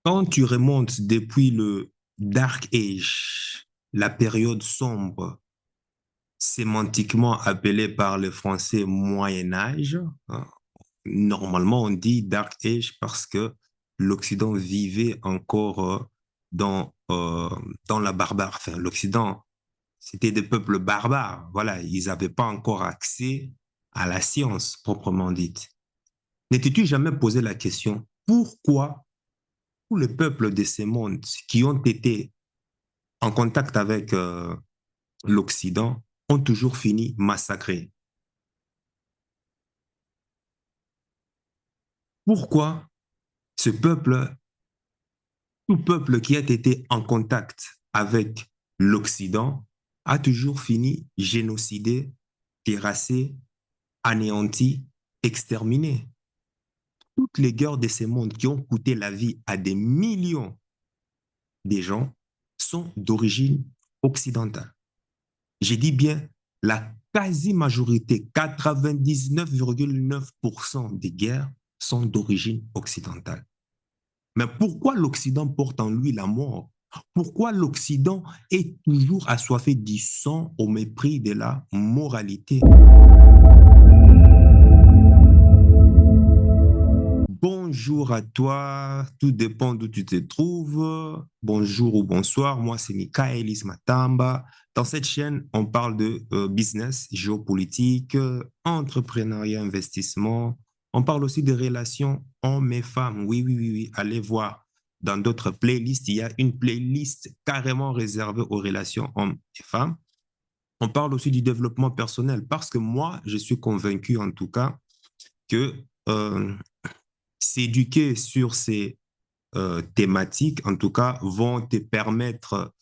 Quand tu remontes depuis le Dark Age, la période sombre, sémantiquement appelée par les Français Moyen Âge, hein, normalement on dit Dark Age parce que l'Occident vivait encore dans la barbarie. Enfin, l'Occident, c'était des peuples barbares. Voilà, ils n'avaient pas encore accès à la science proprement dite. N'étais-tu jamais posé la question, pourquoi tous les peuples de ces mondes qui ont été en contact avec l'Occident ont toujours fini massacrés? Pourquoi ce peuple, tout peuple qui a été en contact avec l'Occident a toujours fini génocidé, terrassé, anéanti, exterminé? Toutes les guerres de ces mondes qui ont coûté la vie à des millions de gens sont d'origine occidentale. J'ai dit bien la quasi-majorité, 99,9% des guerres sont d'origine occidentale. Mais pourquoi l'Occident porte en lui la mort? Pourquoi l'Occident est toujours assoiffé du sang au mépris de la moralité? Bonjour à toi, tout dépend d'où tu te trouves. Bonjour ou bonsoir, moi c'est Michaelis Matamba. Dans cette chaîne, on parle de business, géopolitique, entrepreneuriat, investissement. On parle aussi de relations hommes et femmes. Oui, oui, oui, oui. Allez voir dans d'autres playlists. Il y a une playlist carrément réservée aux relations hommes et femmes. On parle aussi du développement personnel parce que moi, je suis convaincu en tout cas que euh, s'éduquer sur ces thématiques, en tout cas, vont te permettre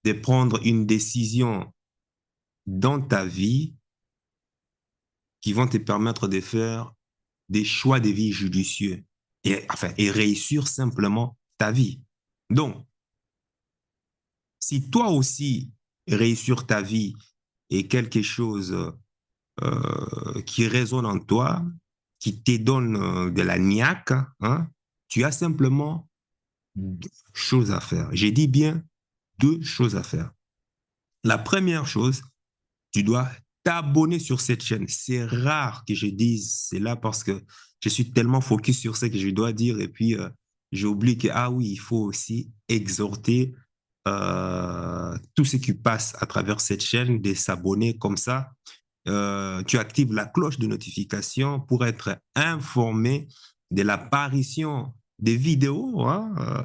de prendre une décision dans ta vie qui vont te permettre de faire des choix de vie judicieux et réussir simplement ta vie. Donc, si toi aussi, réussir ta vie est quelque chose qui résonne en toi, qui te donne de la niaque, hein, tu as simplement deux choses à faire. J'ai dit bien deux choses à faire. La première chose, tu dois t'abonner sur cette chaîne. C'est rare que je dise cela parce que je suis tellement focus sur ce que je dois dire et puis j'oublie que, ah oui, il faut aussi exhorter tous ceux qui passent à travers cette chaîne de s'abonner comme ça. Tu actives la cloche de notification pour être informé de l'apparition des vidéos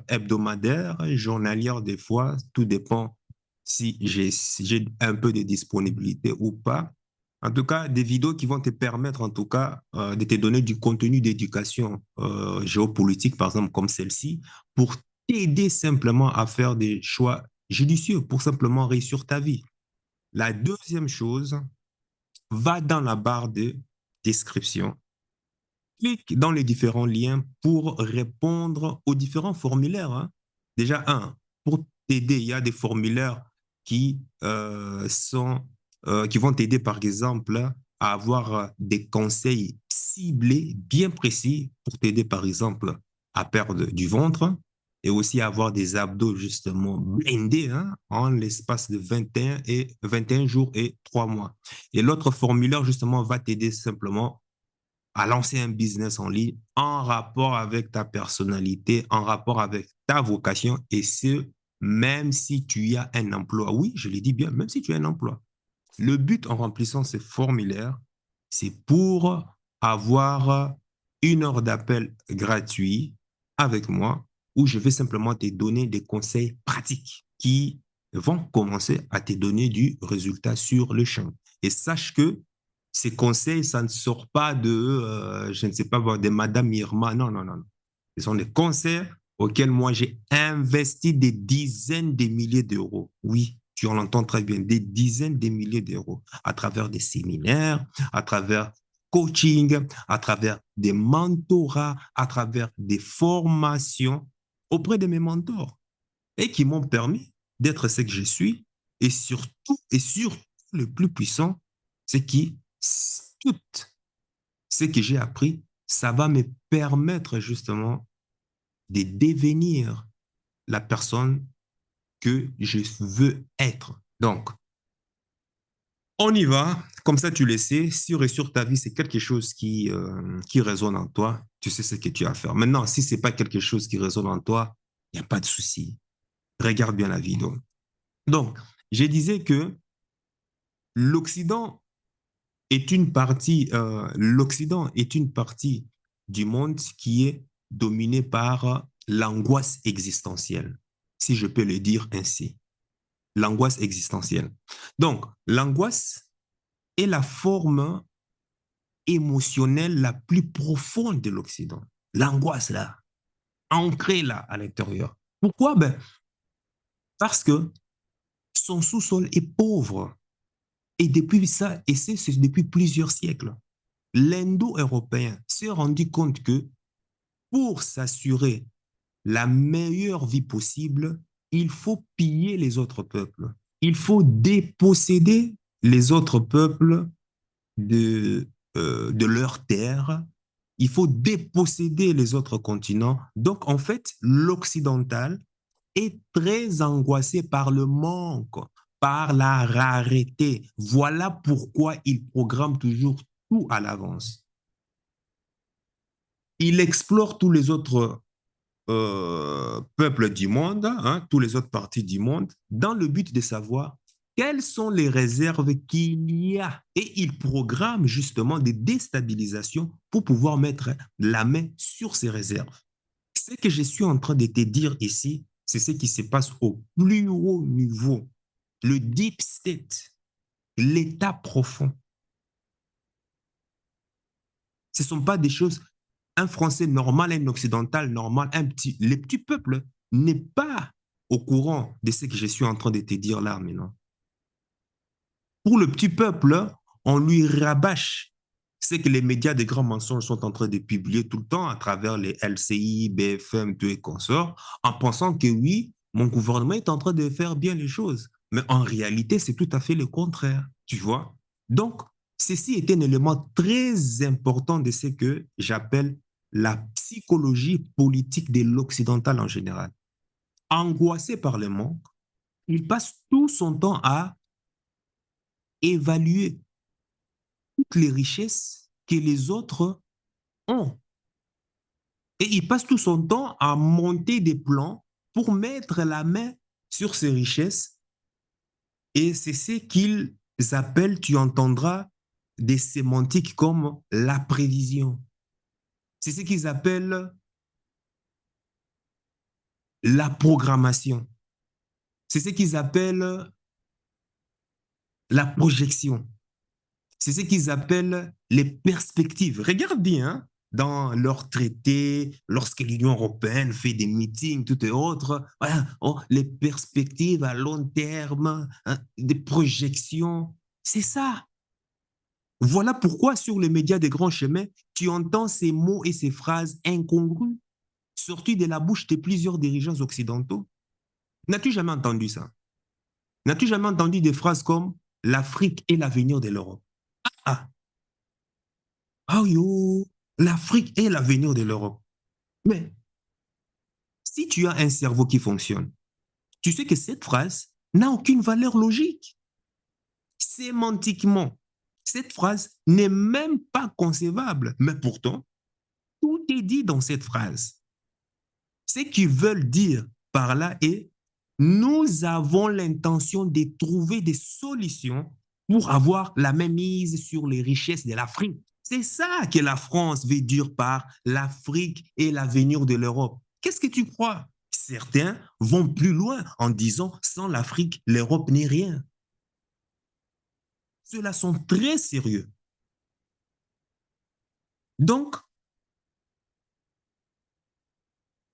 hebdomadaires, journalières des fois, tout dépend si j'ai un peu de disponibilité ou pas. En tout cas, des vidéos qui vont te permettre, en tout cas, de te donner du contenu d'éducation géopolitique, par exemple, comme celle-ci, pour t'aider simplement à faire des choix judicieux, pour simplement réussir ta vie. La deuxième chose, va dans la barre de description, clique dans les différents liens pour répondre aux différents formulaires, hein. Déjà, pour t'aider, il y a des formulaires qui, qui vont t'aider, par exemple, à avoir des conseils ciblés, bien précis, pour t'aider, par exemple, à perdre du ventre et aussi à avoir des abdos, justement, blindés, hein, en l'espace de 21 jours et 3 mois. Et l'autre formulaire, justement, va t'aider simplement à lancer un business en ligne en rapport avec ta personnalité, en rapport avec ta vocation, et ce, même si tu as un emploi. Oui, je l'ai dit bien, même si tu as un emploi. Le but en remplissant ces formulaires, c'est pour avoir 1 heure d'appel gratuit avec moi où je vais simplement te donner des conseils pratiques qui vont commencer à te donner du résultat sur le champ. Et sache que ces conseils, ça ne sort pas de, je ne sais pas, de Madame Irma. Non, non, non, non. Ce sont des conseils auxquels moi j'ai investi des dizaines de milliers d'euros. Oui, tu en entends très bien, des dizaines de milliers d'euros à travers des séminaires, à travers coaching, à travers des mentorats, à travers des formations auprès de mes mentors et qui m'ont permis d'être ce que je suis et surtout le plus puissant, c'est que tout ce que j'ai appris, ça va me permettre justement de devenir la personne que je veux être. Donc, on y va, comme ça tu le sais, sûr et sûr ta vie, c'est quelque chose qui résonne en toi, tu sais ce que tu as à faire. Maintenant, si ce n'est pas quelque chose qui résonne en toi, il n'y a pas de souci. Regarde bien la vie. Donc, je disais que l'Occident l'Occident est une partie du monde qui est dominée par l'angoisse existentielle, si je peux le dire ainsi. L'angoisse existentielle. Donc, l'angoisse est la forme émotionnelle la plus profonde de l'Occident. L'angoisse, là, ancrée là, à l'intérieur. Pourquoi? Ben, parce que son sous-sol est pauvre. Et depuis ça, et c'est depuis plusieurs siècles, l'Indo-Européen s'est rendu compte que pour s'assurer la meilleure vie possible, il faut piller les autres peuples. Il faut déposséder les autres peuples de leurs terres. Il faut déposséder les autres continents. Donc, en fait, l'occidental est très angoissé par le manque, par la rareté. Voilà pourquoi il programme toujours tout à l'avance. Il explore tous les autres peuples du monde, hein, tous les autres parties du monde, dans le but de savoir quelles sont les réserves qu'il y a. Et il programme justement des déstabilisations pour pouvoir mettre la main sur ces réserves. Ce que je suis en train de te dire ici, c'est ce qui se passe au plus haut niveau, le deep state, l'état profond. Ce ne sont pas des choses, un Français normal, un Occidental normal, les petits peuples n'est pas au courant de ce que je suis en train de te dire là maintenant. Pour le petit peuple, on lui rabâche ce que les médias des grands mensonges sont en train de publier tout le temps à travers les LCI, BFM, tout et consorts, en pensant que oui, mon gouvernement est en train de faire bien les choses. Mais en réalité, c'est tout à fait le contraire, tu vois. Donc, ceci est un élément très important de ce que j'appelle la psychologie politique de l'occidental en général. Angoissé par le manque, il passe tout son temps à évaluer toutes les richesses que les autres ont. Et il passe tout son temps à monter des plans pour mettre la main sur ces richesses. Et c'est ce qu'ils appellent, tu entendras, des sémantiques comme la prévision. C'est ce qu'ils appellent la programmation. C'est ce qu'ils appellent la projection. C'est ce qu'ils appellent les perspectives. Regarde bien, hein, dans leurs traités, lorsque l'Union européenne fait des meetings, tout et autres, voilà, oh, les perspectives à long terme, hein, des projections, c'est ça. Voilà pourquoi sur les médias des grands chemins, tu entends ces mots et ces phrases incongrues sortis de la bouche de plusieurs dirigeants occidentaux. N'as-tu jamais entendu ça? N'as-tu jamais entendu des phrases comme l'Afrique est l'avenir de l'Europe? Ah, oh yo, l'Afrique est l'avenir de l'Europe. Mais si tu as un cerveau qui fonctionne, tu sais que cette phrase n'a aucune valeur logique. Sémantiquement, cette phrase n'est même pas concevable. Mais pourtant, tout est dit dans cette phrase. Ce qu'ils veulent dire par là est, nous avons l'intention de trouver des solutions pour avoir la même mise sur les richesses de l'Afrique. C'est ça que la France veut dire par l'Afrique et l'avenir de l'Europe. Qu'est-ce que tu crois? Certains vont plus loin en disant, sans l'Afrique, l'Europe n'est rien. Ceux-là sont très sérieux. Donc,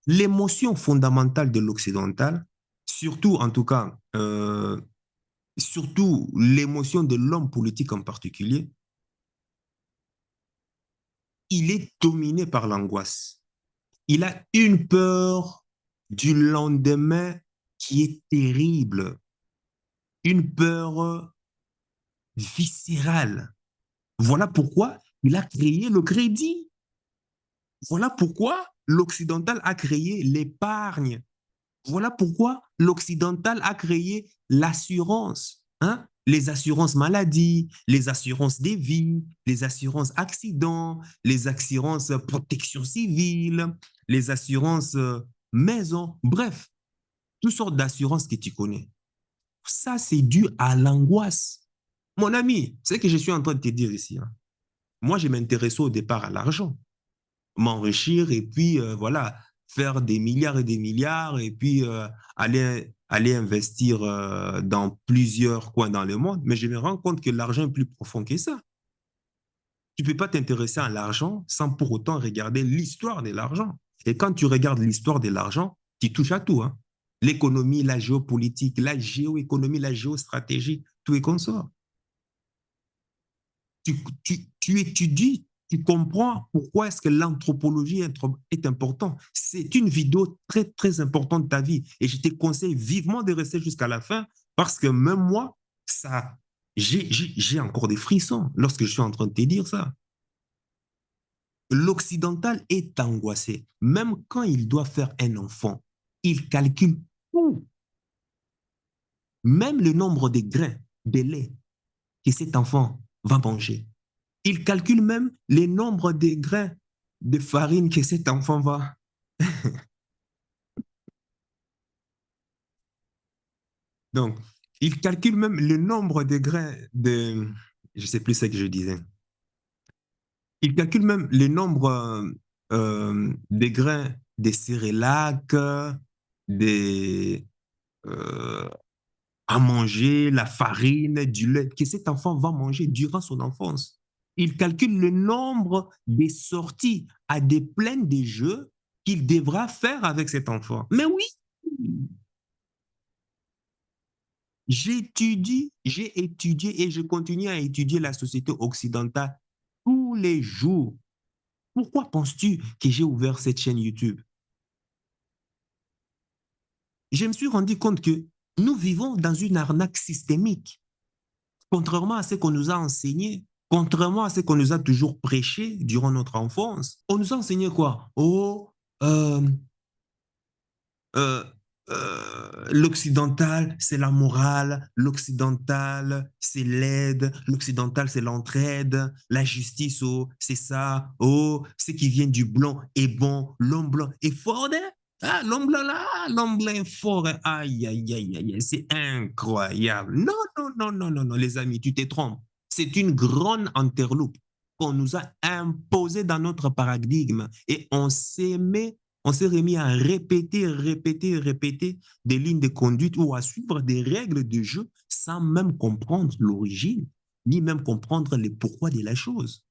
l'émotion fondamentale de l'occidental, surtout en tout cas, surtout l'émotion de l'homme politique en particulier, il est dominé par l'angoisse. Il a une peur du lendemain qui est terrible, une peur viscérale. Voilà pourquoi il a créé le crédit. Voilà pourquoi l'occidental a créé l'épargne. Voilà pourquoi l'occidental a créé l'assurance. Hein? Les assurances maladie, les assurances des vies, les assurances accidents, les assurances protection civile, les assurances maison, bref, toutes sortes d'assurances que tu connais. Ça, c'est dû à l'angoisse. Mon ami, c'est ce que je suis en train de te dire ici. Hein. Moi, je m'intéressais au départ à l'argent, m'enrichir et puis voilà, faire des milliards et des milliards et puis aller investir dans plusieurs coins dans le monde. Mais je me rends compte que l'argent est plus profond que ça. Tu ne peux pas t'intéresser à l'argent sans pour autant regarder l'histoire de l'argent. Et quand tu regardes l'histoire de l'argent, tu touches à tout. Hein. L'économie, la géopolitique, la géoéconomie, la géostratégie, tout est consort. Tu étudies, tu comprends pourquoi est-ce que l'anthropologie est importante. C'est une vidéo très, très importante de ta vie. Et je te conseille vivement de rester jusqu'à la fin parce que même moi, ça, j'ai encore des frissons lorsque je suis en train de te dire ça. L'occidental est angoissé. Même quand il doit faire un enfant, il calcule tout. Même le nombre de grains de lait que cet enfant va manger. Il calcule même les nombres de grains de farine que cet enfant va. Donc, il calcule même le nombre de grains de. Je ne sais plus ce que je disais. Il calcule même le nombre de grains des céréales, des, euh, à manger, la farine, du lait que cet enfant va manger durant son enfance. Il calcule le nombre de sorties à des plaines de jeux qu'il devra faire avec cet enfant. Mais oui, j'ai étudié et je continue à étudier la société occidentale tous les jours. Pourquoi penses-tu que j'ai ouvert cette chaîne YouTube? Je me suis rendu compte que nous vivons dans une arnaque systémique. Contrairement à ce qu'on nous a enseigné, contrairement à ce qu'on nous a toujours prêché durant notre enfance, on nous a enseigné quoi? Oh, euh, euh, l'occidental, c'est la morale, l'occidental, c'est l'aide, l'occidental, c'est l'entraide, la justice, oh, c'est ça, oh, ce qui vient du blanc est bon, l'homme blanc est fort, hein? Ah, l'homme blanc là, l'homme blanc est fort, hein? Aïe, aïe, aïe, aïe, c'est incroyable. Non, non, non, non, non, non, les amis, tu te trompes. C'est une grande interloupe qu'on nous a imposée dans notre paradigme et on s'est remis à répéter, répéter, répéter des lignes de conduite ou à suivre des règles de jeu sans même comprendre l'origine, ni même comprendre les pourquoi de la chose.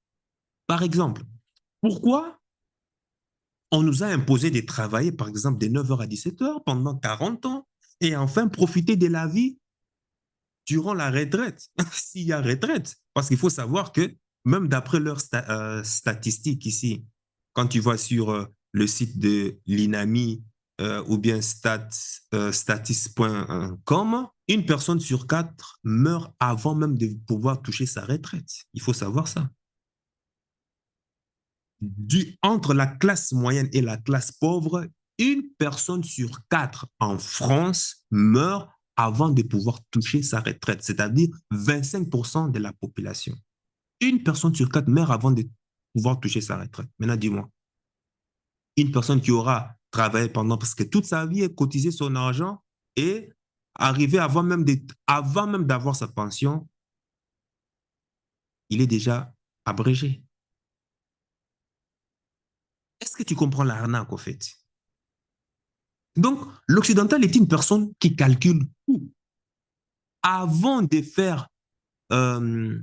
Par exemple, pourquoi on nous a imposé de travailler, par exemple, de 9 heures à 17 heures pendant 40 ans et enfin profiter de la vie durant la retraite, s'il y a retraite. Parce qu'il faut savoir que même d'après leurs statistiques ici, quand tu vas sur le site de l'INAMI ou bien statis.com, une personne sur quatre meurt avant même de pouvoir toucher sa retraite. Il faut savoir ça. Entre la classe moyenne et la classe pauvre, une personne sur quatre en France meurt avant de pouvoir toucher sa retraite, c'est-à-dire 25% de la population. Une personne sur quatre meurt avant de pouvoir toucher sa retraite. Maintenant, dis-moi, une personne qui aura travaillé pendant presque toute sa vie et cotisé son argent et arrivé avant même d'avoir sa pension, il est déjà abrégé. Est-ce que tu comprends l'arnaque, au fait? Donc, l'occidental est une personne qui calcule tout avant de faire, euh,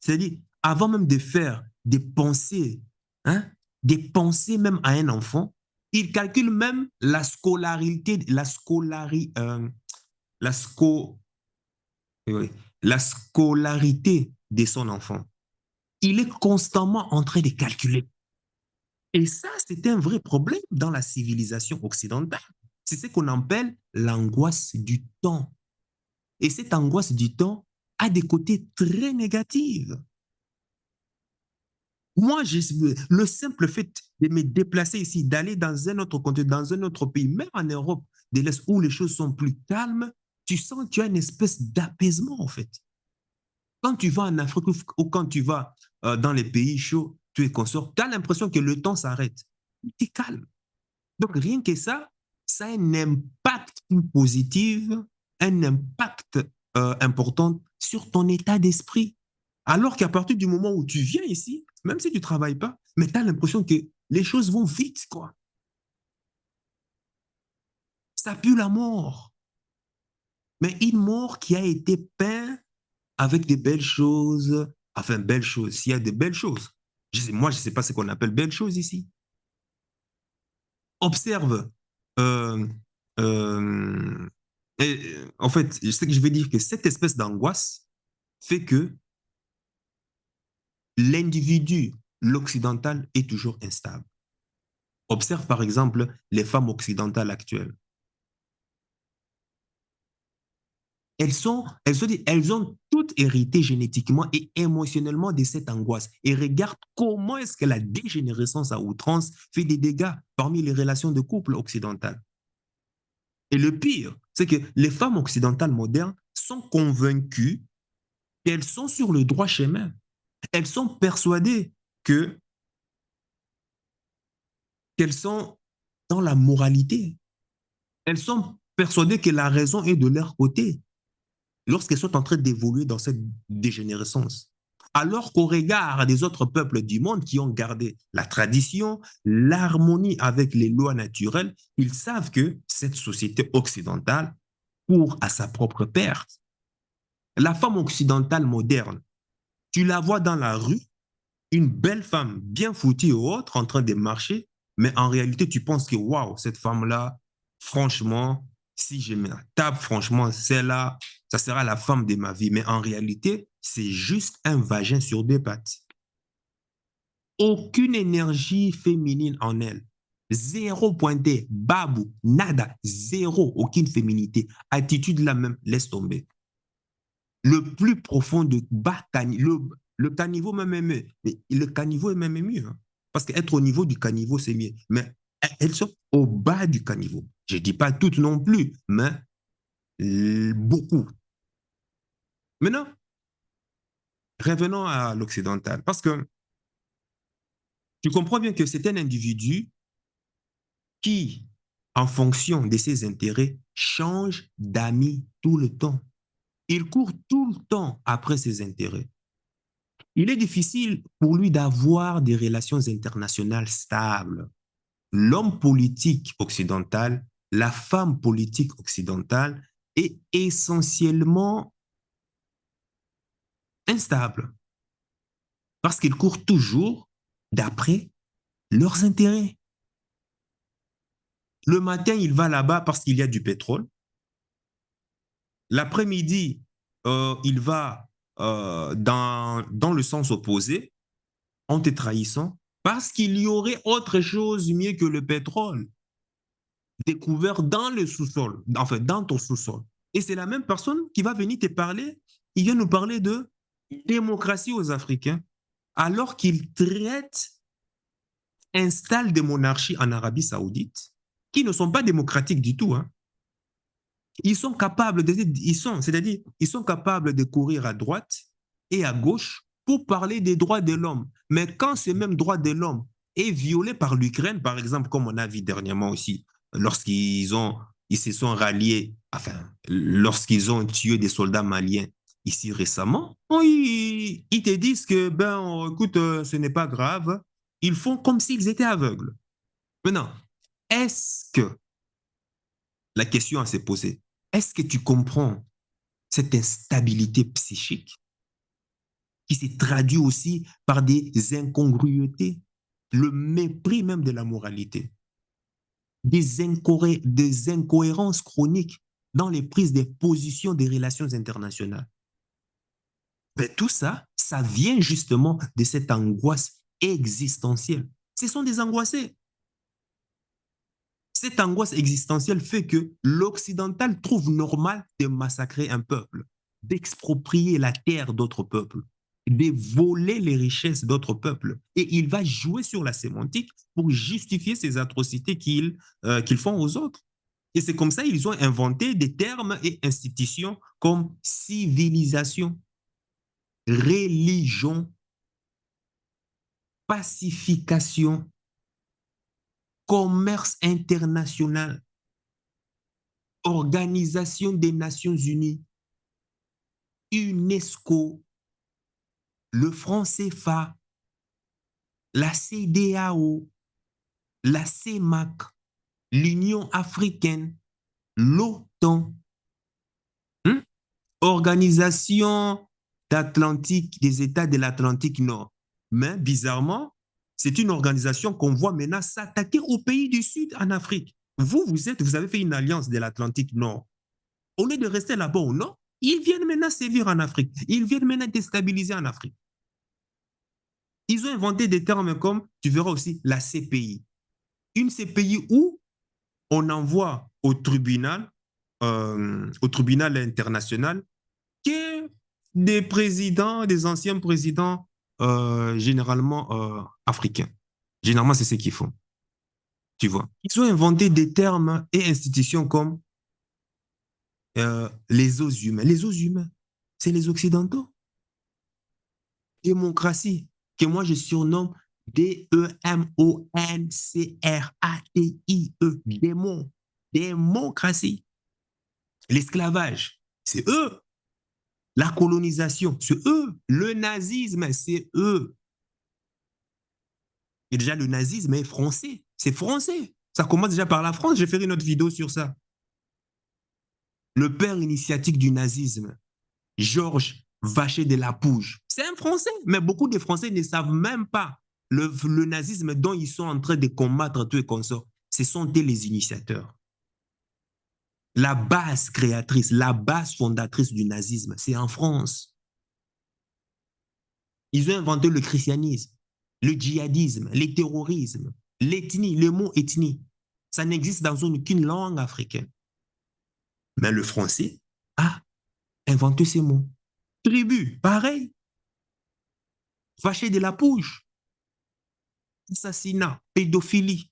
c'est-à-dire avant même de faire hein, des pensées même à un enfant, il calcule même la scolarité, la, sco, oui, la scolarité de son enfant. Il est constamment en train de calculer. Et ça, c'est un vrai problème dans la civilisation occidentale. C'est ce qu'on appelle l'angoisse du temps. Et cette angoisse du temps a des côtés très négatifs. Moi, le simple fait de me déplacer ici, d'aller dans un autre continent, dans un autre pays, même en Europe de l'Est où les choses sont plus calmes, tu sens qu'il y a une espèce d'apaisement en fait. Quand tu vas en Afrique ou quand tu vas dans les pays chauds, tu es consort, tu as l'impression que le temps s'arrête. Tu es calme. Donc rien que ça a un impact positif, un impact important sur ton état d'esprit. Alors qu'à partir du moment où tu viens ici, même si tu ne travailles pas, mais tu as l'impression que les choses vont vite, quoi. Ça pue la mort. Mais une mort qui a été peinte avec des belles choses, enfin, belles choses, s'il y a des belles choses. Moi, je ne sais pas ce qu'on appelle belles choses ici. Observe. Euh, euh, en fait, ce que je veux dire, que cette espèce d'angoisse fait que l'individu, l'occidental, est toujours instable. Observe par exemple les femmes occidentales actuelles. Elles ont toutes hérité génétiquement et émotionnellement de cette angoisse. Et regarde comment est-ce que la dégénérescence à outrance fait des dégâts parmi les relations de couple occidentales. Et le pire, c'est que les femmes occidentales modernes sont convaincues qu'elles sont sur le droit chemin. Elles sont persuadées que qu'elles sont dans la moralité. Elles sont persuadées que la raison est de leur côté lorsqu'elles sont en train d'évoluer dans cette dégénérescence. Alors qu'au regard des autres peuples du monde qui ont gardé la tradition, l'harmonie avec les lois naturelles, ils savent que cette société occidentale court à sa propre perte. La femme occidentale moderne, tu la vois dans la rue, une belle femme bien foutue ou autre en train de marcher, mais en réalité, tu penses que waouh, cette femme-là, franchement, si je me la tape, franchement, celle-là, ça sera la femme de ma vie. Mais en réalité, c'est juste un vagin sur deux pattes. Aucune énergie féminine en elle. Zéro pointé, babou, nada, zéro, aucune féminité. Attitude la même, laisse tomber. Le plus profond de bas le caniveau même est mieux. Le caniveau est même mieux. Hein. Parce qu'être au niveau du caniveau, c'est mieux. Mais elles sont au bas du caniveau. Je ne dis pas toutes non plus, mais beaucoup. Maintenant, revenons à l'occidental. Parce que tu comprends bien que c'est un individu qui, en fonction de ses intérêts, change d'amis tout le temps. Il court tout le temps après ses intérêts. Il est difficile pour lui d'avoir des relations internationales stables. L'homme politique occidental, la femme politique occidentale est essentiellement instable parce qu'ils courent toujours d'après leurs intérêts. Le matin, il va là-bas parce qu'il y a du pétrole. L'après-midi, il va dans le sens opposé en te trahissant parce qu'il y aurait autre chose mieux que le pétrole découvert dans le sous-sol, enfin dans ton sous-sol. Et c'est la même personne qui va venir te parler, il vient nous parler de démocratie aux Africains, alors qu'il traite, installe des monarchies en Arabie Saoudite qui ne sont pas démocratiques du tout. Hein. Ils sont capables c'est-à-dire, ils sont capables de courir à droite et à gauche pour parler des droits de l'homme. Mais quand ces mêmes droits de l'homme est violé par l'Ukraine, par exemple, comme on a vu dernièrement aussi, ils se sont ralliés, enfin, lorsqu'ils ont tué des soldats maliens ici récemment, ils te disent que, ben, écoute, ce n'est pas grave. Ils font comme s'ils étaient aveugles. Maintenant, est-ce que la question à se poser, est-ce que tu comprends cette instabilité psychique qui se traduit aussi par des incongruités, le mépris même de la moralité, des incohérences chroniques dans les prises de position des relations internationales? Ben, tout ça, ça vient justement de cette angoisse existentielle. Ce sont des angoissés. Cette angoisse existentielle fait que l'occidental trouve normal de massacrer un peuple, d'exproprier la terre d'autres peuples. de voler les richesses d'autres peuples. Et il va jouer sur la sémantique pour justifier ces atrocités qu'ils font aux autres. Et c'est comme ça qu'ils ont inventé des termes et institutions comme civilisation, religion, pacification, commerce international, Organisation des Nations Unies, UNESCO, le franc CFA, la CEDEAO, la CEMAC, l'Union africaine, l'OTAN, hein? Organisation d'Atlantique, des États de l'Atlantique Nord. Mais bizarrement, c'est une organisation qu'on voit maintenant s'attaquer aux pays du Sud en Afrique. Vous avez fait une alliance de l'Atlantique Nord. Au lieu de rester là-bas au Nord, ils viennent maintenant sévir en Afrique. Ils viennent maintenant déstabiliser en Afrique. Ils ont inventé des termes comme, tu verras aussi, la CPI. Une CPI où on envoie au tribunal international, que des présidents, des anciens présidents, généralement africains. Généralement, c'est ce qu'ils font. Tu vois. Ils ont inventé des termes et institutions comme les os humains. Les os humains, c'est les Occidentaux. Démocratie, que moi je surnomme Demoncratie. Démon. Démocratie. L'esclavage, c'est eux. La colonisation, c'est eux. Le nazisme, c'est eux. Et déjà, le nazisme est français. C'est français. Ça commence déjà par la France. J'ai fait une autre vidéo sur ça. Le père initiatique du nazisme, Georges Vacher de la Pouge. C'est un Français, mais beaucoup de Français ne savent même pas le nazisme dont ils sont en train de combattre tout et consorts. Ce sont les initiateurs. La base créatrice, la base fondatrice du nazisme, c'est en France. Ils ont inventé le christianisme, le djihadisme, le terrorisme, l'ethnie, le mot ethnie. Ça n'existe dans aucune langue africaine. Mais le français a inventé ces mots. Tribu, pareil. Vacher de la Pouge, assassinat, pédophilie.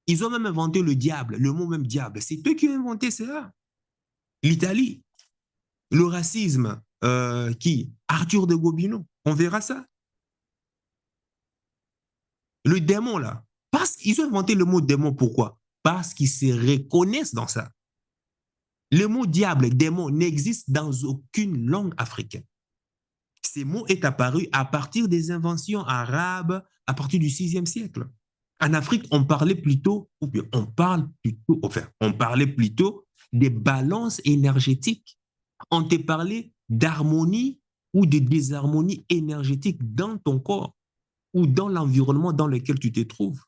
Ils ont même inventé le diable, le mot même diable. C'est eux qui ont inventé cela. L'Italie, le racisme, qui Arthur de Gobineau, on verra ça. Le démon, là. Parce qu'ils ont inventé le mot démon, pourquoi? Parce qu'ils se reconnaissent dans ça. Le mot diable, démon, n'existe dans aucune langue africaine. Ce mot est apparu à partir des inventions arabes à partir du 6e siècle. En Afrique, on parlait plutôt, ou bien on parlait plutôt des balances énergétiques. On te parlait d'harmonie ou de désharmonie énergétique dans ton corps ou dans l'environnement dans lequel tu te trouves.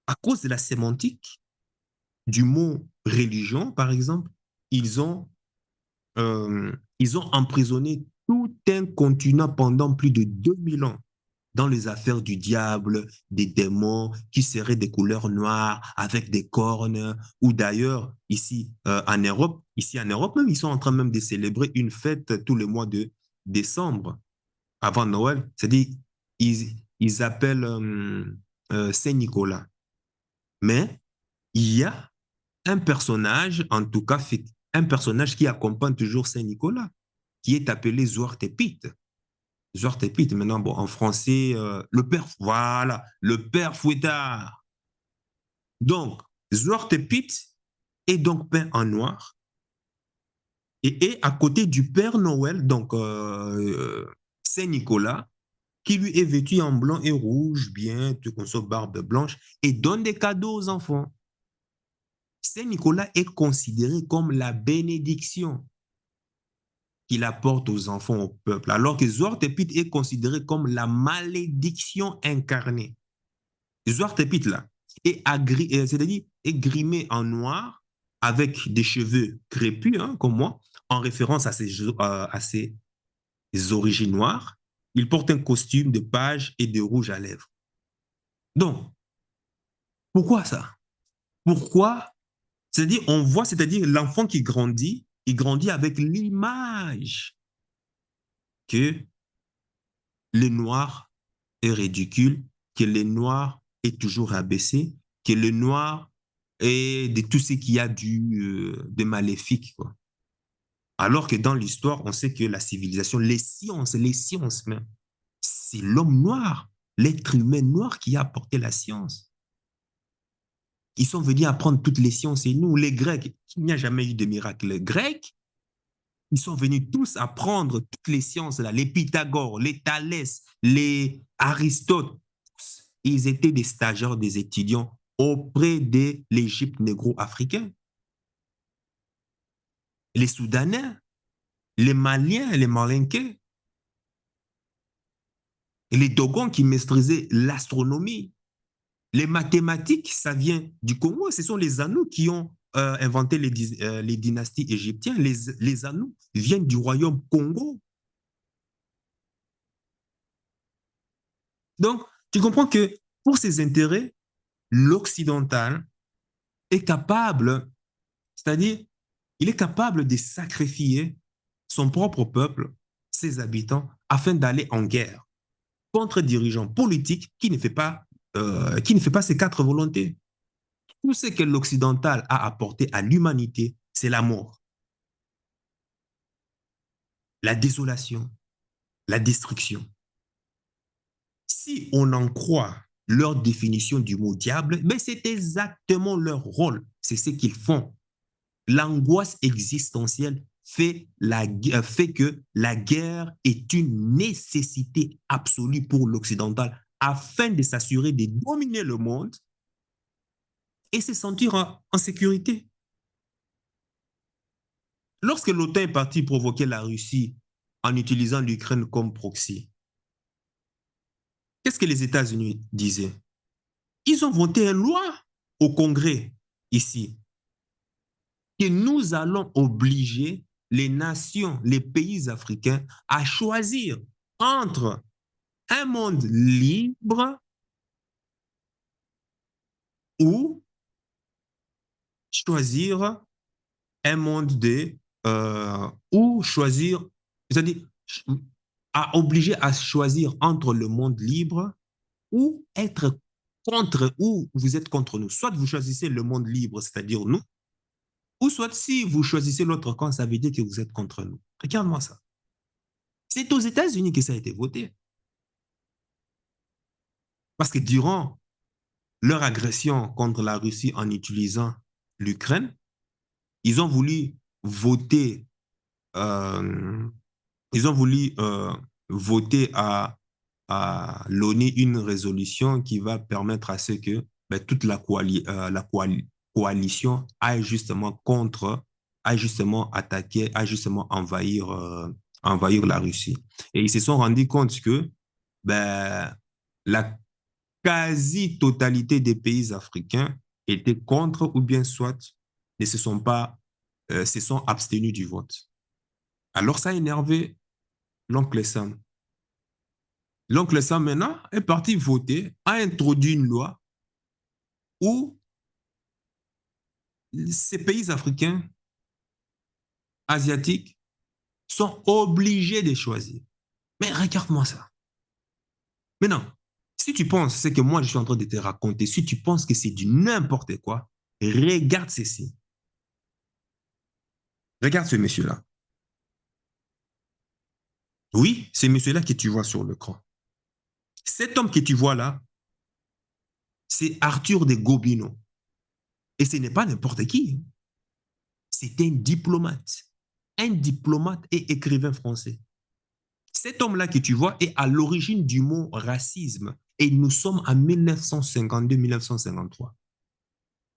À cause de la sémantique du mot religion, par exemple, ils ont emprisonné tout un continent pendant plus de 2000 ans dans les affaires du diable, des démons qui seraient des couleurs noires avec des cornes, ou d'ailleurs ici en Europe même, ils sont en train même de célébrer une fête tout le mois de décembre, avant Noël, c'est-à-dire ils appellent Saint-Nicolas. Mais il y a un personnage, en tout cas un personnage qui accompagne toujours Saint-Nicolas, qui est appelé Zouartepit. Zouartepit, maintenant, bon, en français, le père, voilà, le père Fouettard. Donc, Zouartepit est donc peint en noir et est à côté du Père Noël, donc Saint-Nicolas, qui lui est vêtu en blanc et rouge, bien, tout comme ça, barbe blanche, et donne des cadeaux aux enfants. Saint-Nicolas est considéré comme la bénédiction qu'il apporte aux enfants, au peuple, alors que Zouartepit est considéré comme la malédiction incarnée. Zouartepit, là, c'est-à-dire est grimé en noir avec des cheveux crépus, hein, comme moi, en référence à ses origines noires. Il porte un costume de page et de rouge à lèvres. Donc, pourquoi ça? Pourquoi? C'est-à-dire, on voit, c'est-à-dire l'enfant qui grandit, il grandit avec l'image que le noir est ridicule, que le noir est toujours abaissé, que le noir est de tout ce qu'il y a de maléfique, quoi. Alors que dans l'histoire, on sait que la civilisation, les sciences même, c'est l'homme noir, l'être humain noir qui a apporté la science. Ils sont venus apprendre toutes les sciences et nous, les Grecs, il n'y a jamais eu de miracle grec. Ils sont venus tous apprendre toutes les sciences, là, les Pythagore, les Thalès, les Aristote. Ils étaient des stagiaires, des étudiants auprès de l'Égypte négro-africaine. Les Soudanais, les Maliens, les Malinqués, les Dogons qui maîtrisaient l'astronomie. Les mathématiques, ça vient du Congo. Ce sont les Anous qui ont inventé les dynasties égyptiennes. Les Anous viennent du royaume Congo. Donc, tu comprends que pour ses intérêts, l'occidental est capable, c'est-à-dire, il est capable de sacrifier son propre peuple, ses habitants, afin d'aller en guerre contre un dirigeant politique qui ne fait pas ses quatre volontés. Tout ce que l'occidental a apporté à l'humanité, c'est la mort, la désolation, la destruction. Si on en croit leur définition du mot diable, mais c'est exactement leur rôle, c'est ce qu'ils font. L'angoisse existentielle fait que la guerre est une nécessité absolue pour l'occidental afin de s'assurer de dominer le monde et se sentir en sécurité. Lorsque l'OTAN est parti provoquer la Russie en utilisant l'Ukraine comme proxy, qu'est-ce que les États-Unis disaient? Ils ont voté une loi au Congrès ici que nous allons obliger les nations, les pays africains à choisir entre un monde libre ou choisir un monde ou choisir, c'est-à-dire à obliger à choisir entre le monde libre ou être contre, ou vous êtes contre nous. Soit vous choisissez le monde libre, c'est-à-dire nous, ou soit si vous choisissez l'autre camp, ça veut dire que vous êtes contre nous. Regarde-moi ça. C'est aux États-Unis que ça a été voté. Parce que durant leur agression contre la Russie en utilisant l'Ukraine, ils ont voulu voter, euh, ils ont voulu voter à l'ONU une résolution qui va permettre à ce que ben, toute coalition aille justement aille justement attaquer, aille justement envahir la Russie. Et ils se sont rendus compte que ben, la quasi-totalité des pays africains étaient contre ou bien soit ne se sont abstenus du vote. Alors ça a énervé l'oncle Sam. L'oncle Sam maintenant est parti voter, a introduit une loi où ces pays africains, asiatiques, sont obligés de choisir. Mais regarde-moi ça. Maintenant, si tu penses ce que moi je suis en train de te raconter, si tu penses que c'est du n'importe quoi, regarde ceci. Regarde ce monsieur-là. Oui, c'est monsieur-là que tu vois sur l'écran. Cet homme que tu vois là, c'est Arthur de Gobineau. Et ce n'est pas n'importe qui. C'est un diplomate et écrivain français. Cet homme-là que tu vois est à l'origine du mot racisme. Et nous sommes en 1952-1953.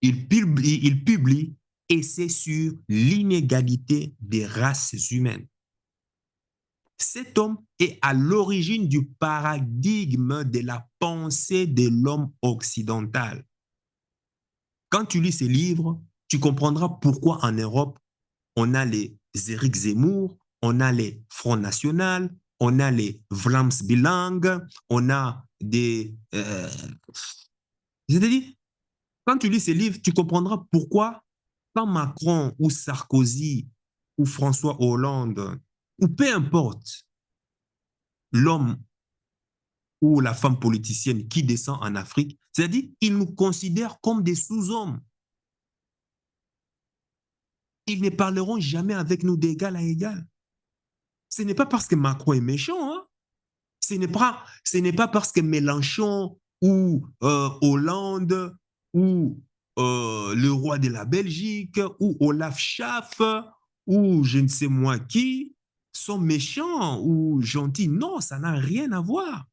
Il publie Essai sur l'inégalité des races humaines. Cet homme est à l'origine du paradigme de la pensée de l'homme occidental. Quand tu lis ces livres, tu comprendras pourquoi en Europe, on a les Éric Zemmour, on a les Front National, on a les Vlaams bilingues, on a des... C'est-à-dire, quand tu lis ces livres, tu comprendras pourquoi quand Macron ou Sarkozy ou François Hollande, ou peu importe, l'homme ou la femme politicienne qui descend en Afrique, c'est-à-dire qu'ils nous considèrent comme des sous-hommes. Ils ne parleront jamais avec nous d'égal à égal. Ce n'est pas parce que Macron est méchant, hein? Ce n'est pas parce que Mélenchon ou Hollande ou le roi de la Belgique ou Olaf Schaff ou je ne sais moi qui sont méchants ou gentils. Non, ça n'a rien à voir.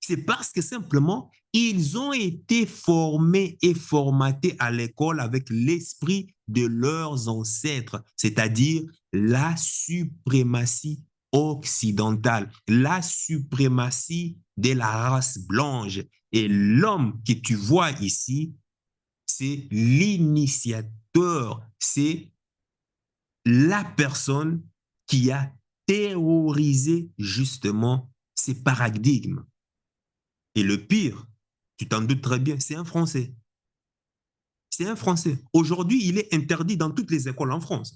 C'est parce que simplement, ils ont été formés et formatés à l'école avec l'esprit de leurs ancêtres, c'est-à-dire la suprématie occidentale, la suprématie de la race blanche. Et l'homme que tu vois ici, c'est l'initiateur, c'est la personne qui a théorisé justement ces paradigmes. Et le pire, tu t'en doutes très bien, c'est un Français. C'est un Français. Aujourd'hui, il est interdit dans toutes les écoles en France.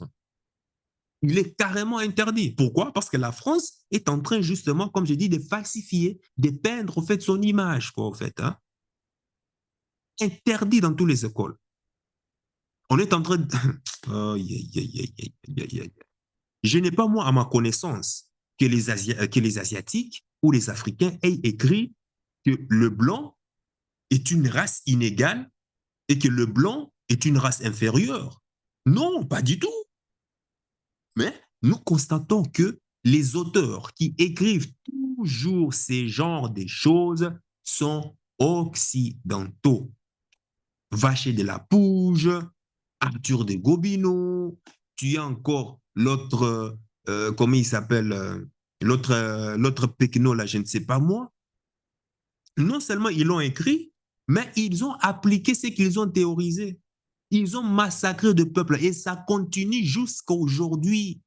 Il est carrément interdit. Pourquoi? Parce que la France est en train justement, comme je dis, de falsifier, de peindre au fait son image, quoi, au fait. Hein? Interdit dans toutes les écoles. On est en train de... Oh, je n'ai pas, moi, à ma connaissance, que les Asiatiques ou les Africains aient écrit que le blanc est une race inégale et que le blanc est une race inférieure. Non, pas du tout. Mais nous constatons que les auteurs qui écrivent toujours ces genres de choses sont occidentaux. Vacher de la Pouge, Arthur de Gobineau, tu as encore l'autre, comment il s'appelle, l'autre Péquenot, là, je ne sais pas moi. Non seulement ils l'ont écrit, mais ils ont appliqué ce qu'ils ont théorisé. Ils ont massacré de peuples et ça continue jusqu'à aujourd'hui.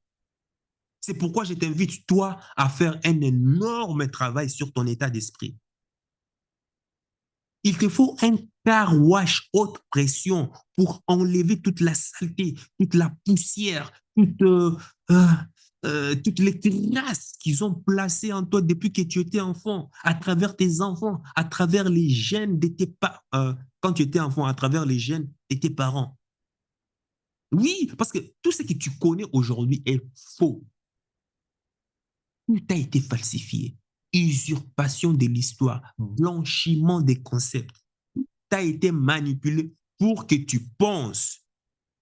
C'est pourquoi je t'invite, toi, à faire un énorme travail sur ton état d'esprit. Il te faut un car wash haute pression pour enlever toute la saleté, toute la poussière, toutes les traces qu'ils ont placées en toi depuis que tu étais enfant, à travers tes enfants, à travers les gènes de tes parents, quand tu étais enfant, à travers les gènes de tes parents. Oui, parce que tout ce que tu connais aujourd'hui est faux. Tout a été falsifié. Usurpation de l'histoire, blanchiment des concepts. Tout a été manipulé pour que tu penses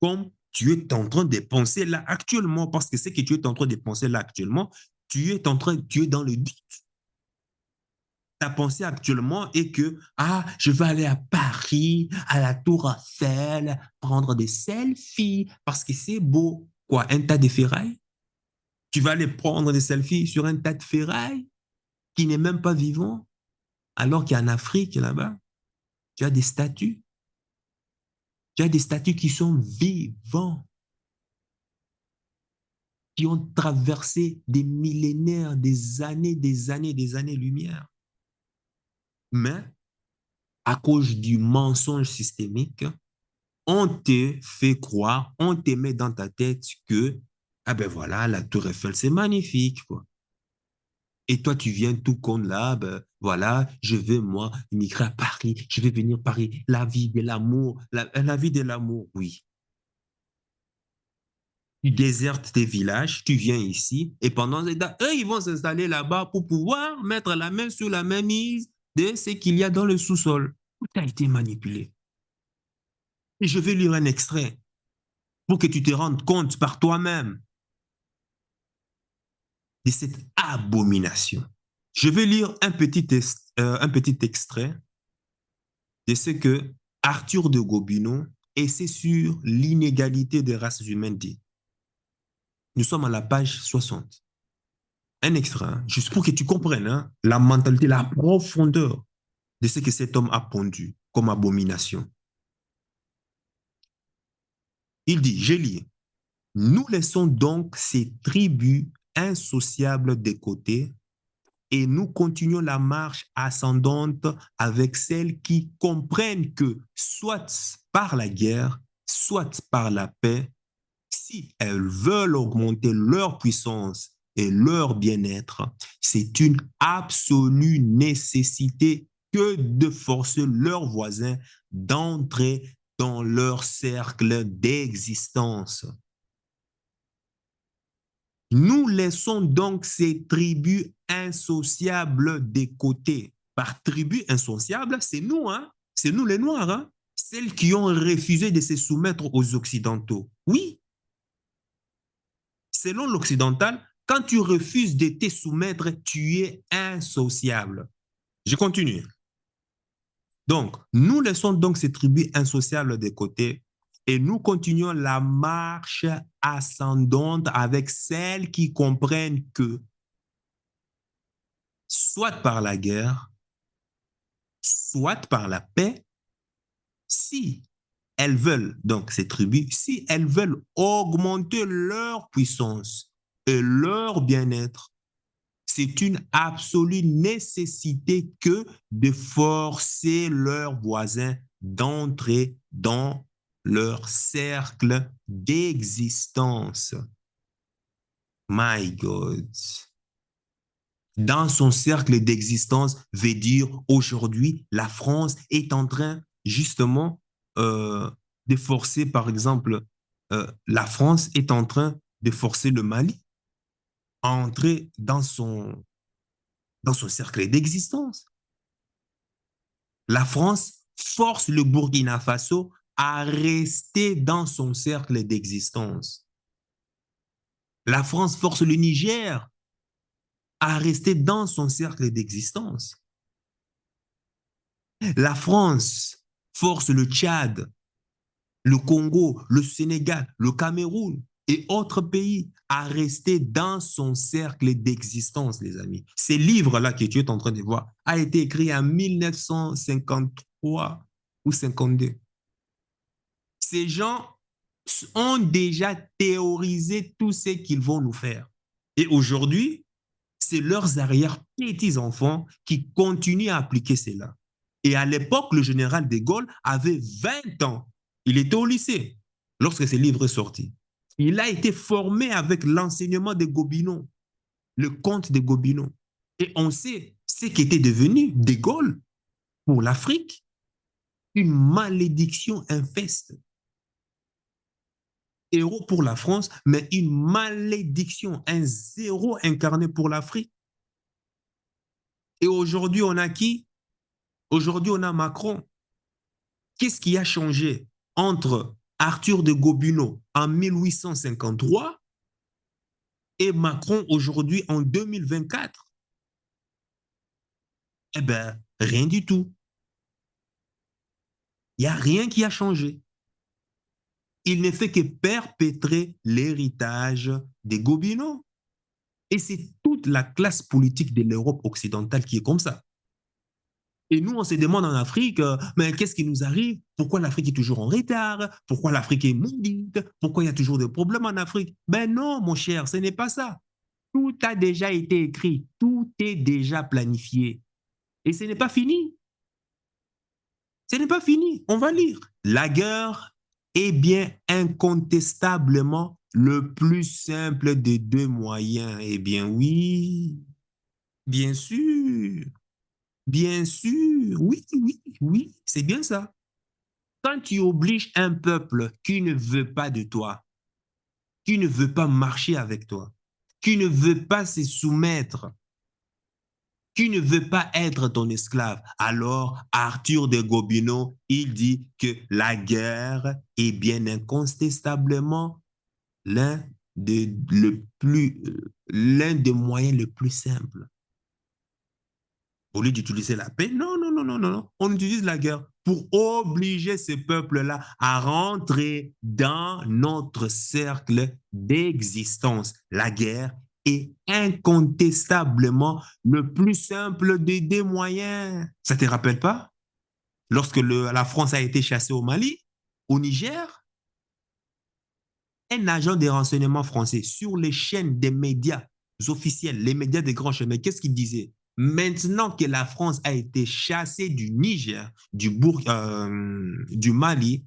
comme tu es en train de penser là actuellement, parce que ce que tu es en train de penser là actuellement, tu es dans le doute. Ta pensée actuellement est que, ah, je vais aller à Paris, à la Tour Eiffel, prendre des selfies, parce que c'est beau. Quoi, un tas de ferrailles? Tu vas aller prendre des selfies sur un tas de ferrailles qui n'est même pas vivant, alors qu'en Afrique, là-bas, tu as des statues. Tu as des statues qui sont vivants, qui ont traversé des millénaires, des années, des années, des années-lumière. Mais à cause du mensonge systémique, on te fait croire, on te met dans ta tête que, ah ben voilà, la Tour Eiffel, c'est magnifique, quoi. Et toi, tu viens tout con là, ben voilà, je veux, moi, immigrer à Paris, je vais venir à Paris, la vie de l'amour, la vie de l'amour, oui. Tu désertes tes villages, tu viens ici, et pendant ce temps, eux, ils vont s'installer là-bas pour pouvoir mettre la main sur la main mise de ce qu'il y a dans le sous-sol. Tout a été manipulé. Et je vais lire un extrait pour que tu te rendes compte par toi-même de cette abomination. Je vais lire un petit extrait de ce que Arthur de Gobineau, et c'est sur l'inégalité des races humaines dit. Nous sommes à la page 60. Un extrait, hein, juste pour que tu comprennes hein, la mentalité, la profondeur de ce que cet homme a pondu comme abomination. Il dit, je lis, nous laissons donc ces tribus insociables de côté et nous continuons la marche ascendante avec celles qui comprennent que soit par la guerre, soit par la paix, si elles veulent augmenter leur puissance et leur bien-être. C'est une absolue nécessité que de forcer leurs voisins d'entrer dans leur cercle d'existence. Nous laissons donc ces tribus insociables de côté. Par tribus insociables, c'est nous, hein? C'est nous les Noirs, hein? Celles qui ont refusé de se soumettre aux Occidentaux. Oui, selon l'occidental, quand tu refuses de te soumettre, tu es insociable. Je continue. Donc, nous laissons donc ces tribus insociables de côté et nous continuons la marche ascendante avec celles qui comprennent que, soit par la guerre, soit par la paix, si elles veulent, donc ces tribus, si elles veulent augmenter leur puissance et leur bien-être, c'est une absolue nécessité que de forcer leurs voisins d'entrer dans leur cercle d'existence. My God. Dans son cercle d'existence veut dire aujourd'hui, la France est en train justement de forcer, par exemple, la France est en train de forcer le Mali à entrer dans son cercle d'existence. La France force le Burkina Faso à rester dans son cercle d'existence. La France force le Niger à rester dans son cercle d'existence. La France force le Tchad, le Congo, le Sénégal, le Cameroun et autres pays à rester dans son cercle d'existence, les amis. Ces livres-là que tu es en train de voir a été écrit en 1953 ou 52. Ces gens ont déjà théorisé tout ce qu'ils vont nous faire. Et aujourd'hui, c'est leurs arrière-petits-enfants qui continuent à appliquer cela. Et à l'époque, le général de Gaulle avait 20 ans. Il était au lycée lorsque ce livre est sorti. Il a été formé avec l'enseignement de Gobineau, le conte de Gobineau. Et on sait ce qu'était devenu de Gaulle pour l'Afrique, une malédiction infeste. Héros pour la France, mais une malédiction, un zéro incarné pour l'Afrique. Et aujourd'hui, on a qui? Aujourd'hui, on a Macron. Qu'est-ce qui a changé entre Arthur de Gobineau en 1853 et Macron aujourd'hui en 2024? Eh bien, rien du tout. Il n'y a rien qui a changé. Il ne fait que perpétrer l'héritage des Gobineau. Et c'est toute la classe politique de l'Europe occidentale qui est comme ça. Et nous, on se demande en Afrique, mais qu'est-ce qui nous arrive? Pourquoi l'Afrique est toujours en retard? Pourquoi l'Afrique est maudite? Pourquoi il y a toujours des problèmes en Afrique? Ben non, mon cher, ce n'est pas ça. Tout a déjà été écrit, tout est déjà planifié. Et ce n'est pas fini. Ce n'est pas fini. On va lire. La guerre est bien incontestablement le plus simple des deux moyens. Eh bien oui, bien sûr. Bien sûr, oui, oui, oui, c'est bien ça. Quand tu obliges un peuple qui ne veut pas de toi, qui ne veut pas marcher avec toi, qui ne veut pas se soumettre, qui ne veut pas être ton esclave, alors Arthur de Gobineau, il dit que la guerre est bien incontestablement l'un des, l'un des moyens les plus simples. Au lieu d'utiliser la paix, non, non, non, non, non, non. On utilise la guerre pour obliger ces peuples-là à rentrer dans notre cercle d'existence. La guerre est incontestablement le plus simple des moyens. Ça ne te rappelle pas? Lorsque la France a été chassée au Mali, au Niger, un agent de renseignement français sur les chaînes des médias officiels, les médias des grands chemins, qu'est-ce qu'il disait? Maintenant que la France a été chassée du Niger, du Mali,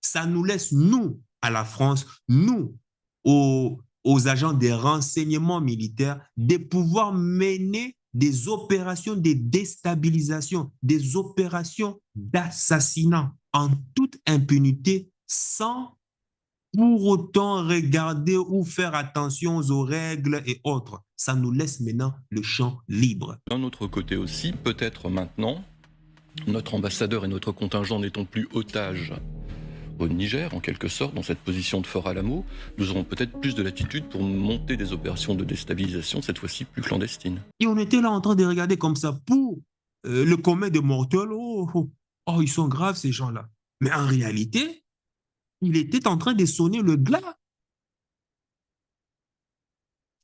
ça nous laisse, nous, à la France, nous, aux aux agents des renseignements militaires de pouvoir mener des opérations de déstabilisation, des opérations d'assassinat en toute impunité sans pour autant regarder ou faire attention aux règles et autres. Ça nous laisse maintenant le champ libre. D'un autre côté aussi, peut-être maintenant, notre ambassadeur et notre contingent n'étant plus otages au Niger, en quelque sorte, dans cette position de Fort Alamo, nous aurons peut-être plus de latitude pour monter des opérations de déstabilisation, cette fois-ci plus clandestines. Et on était là en train de regarder comme ça pour le commun des mortels. Oh, oh, oh, ils sont graves ces gens-là. Mais en réalité, il était en train de sonner le glas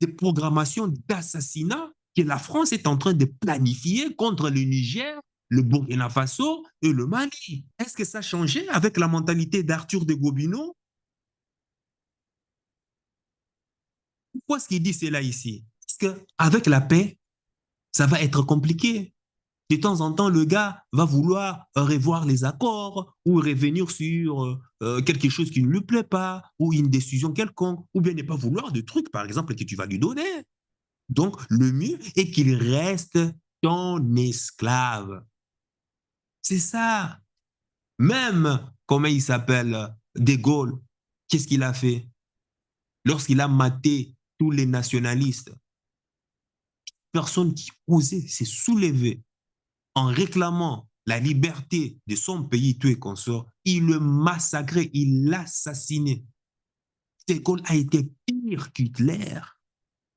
des programmations d'assassinat que la France est en train de planifier contre le Niger, le Burkina Faso et le Mali. Est-ce que ça a changé avec la mentalité d'Arthur de Gobineau? Pourquoi est-ce qu'il dit cela ici? Parce qu'avec la paix, ça va être compliqué. De temps en temps, le gars va vouloir revoir les accords ou revenir sur quelque chose qui ne lui plaît pas ou une décision quelconque ou bien ne pas vouloir de trucs, par exemple, que tu vas lui donner. Donc, le mieux est qu'il reste ton esclave. C'est ça. Même, comment il s'appelle, De Gaulle, qu'est-ce qu'il a fait? Lorsqu'il a maté tous les nationalistes, personne qui osait se soulever en réclamant la liberté de son pays, tout et consort, il le massacrait, il l'assassinait. De Gaulle a été pire qu'Hitler.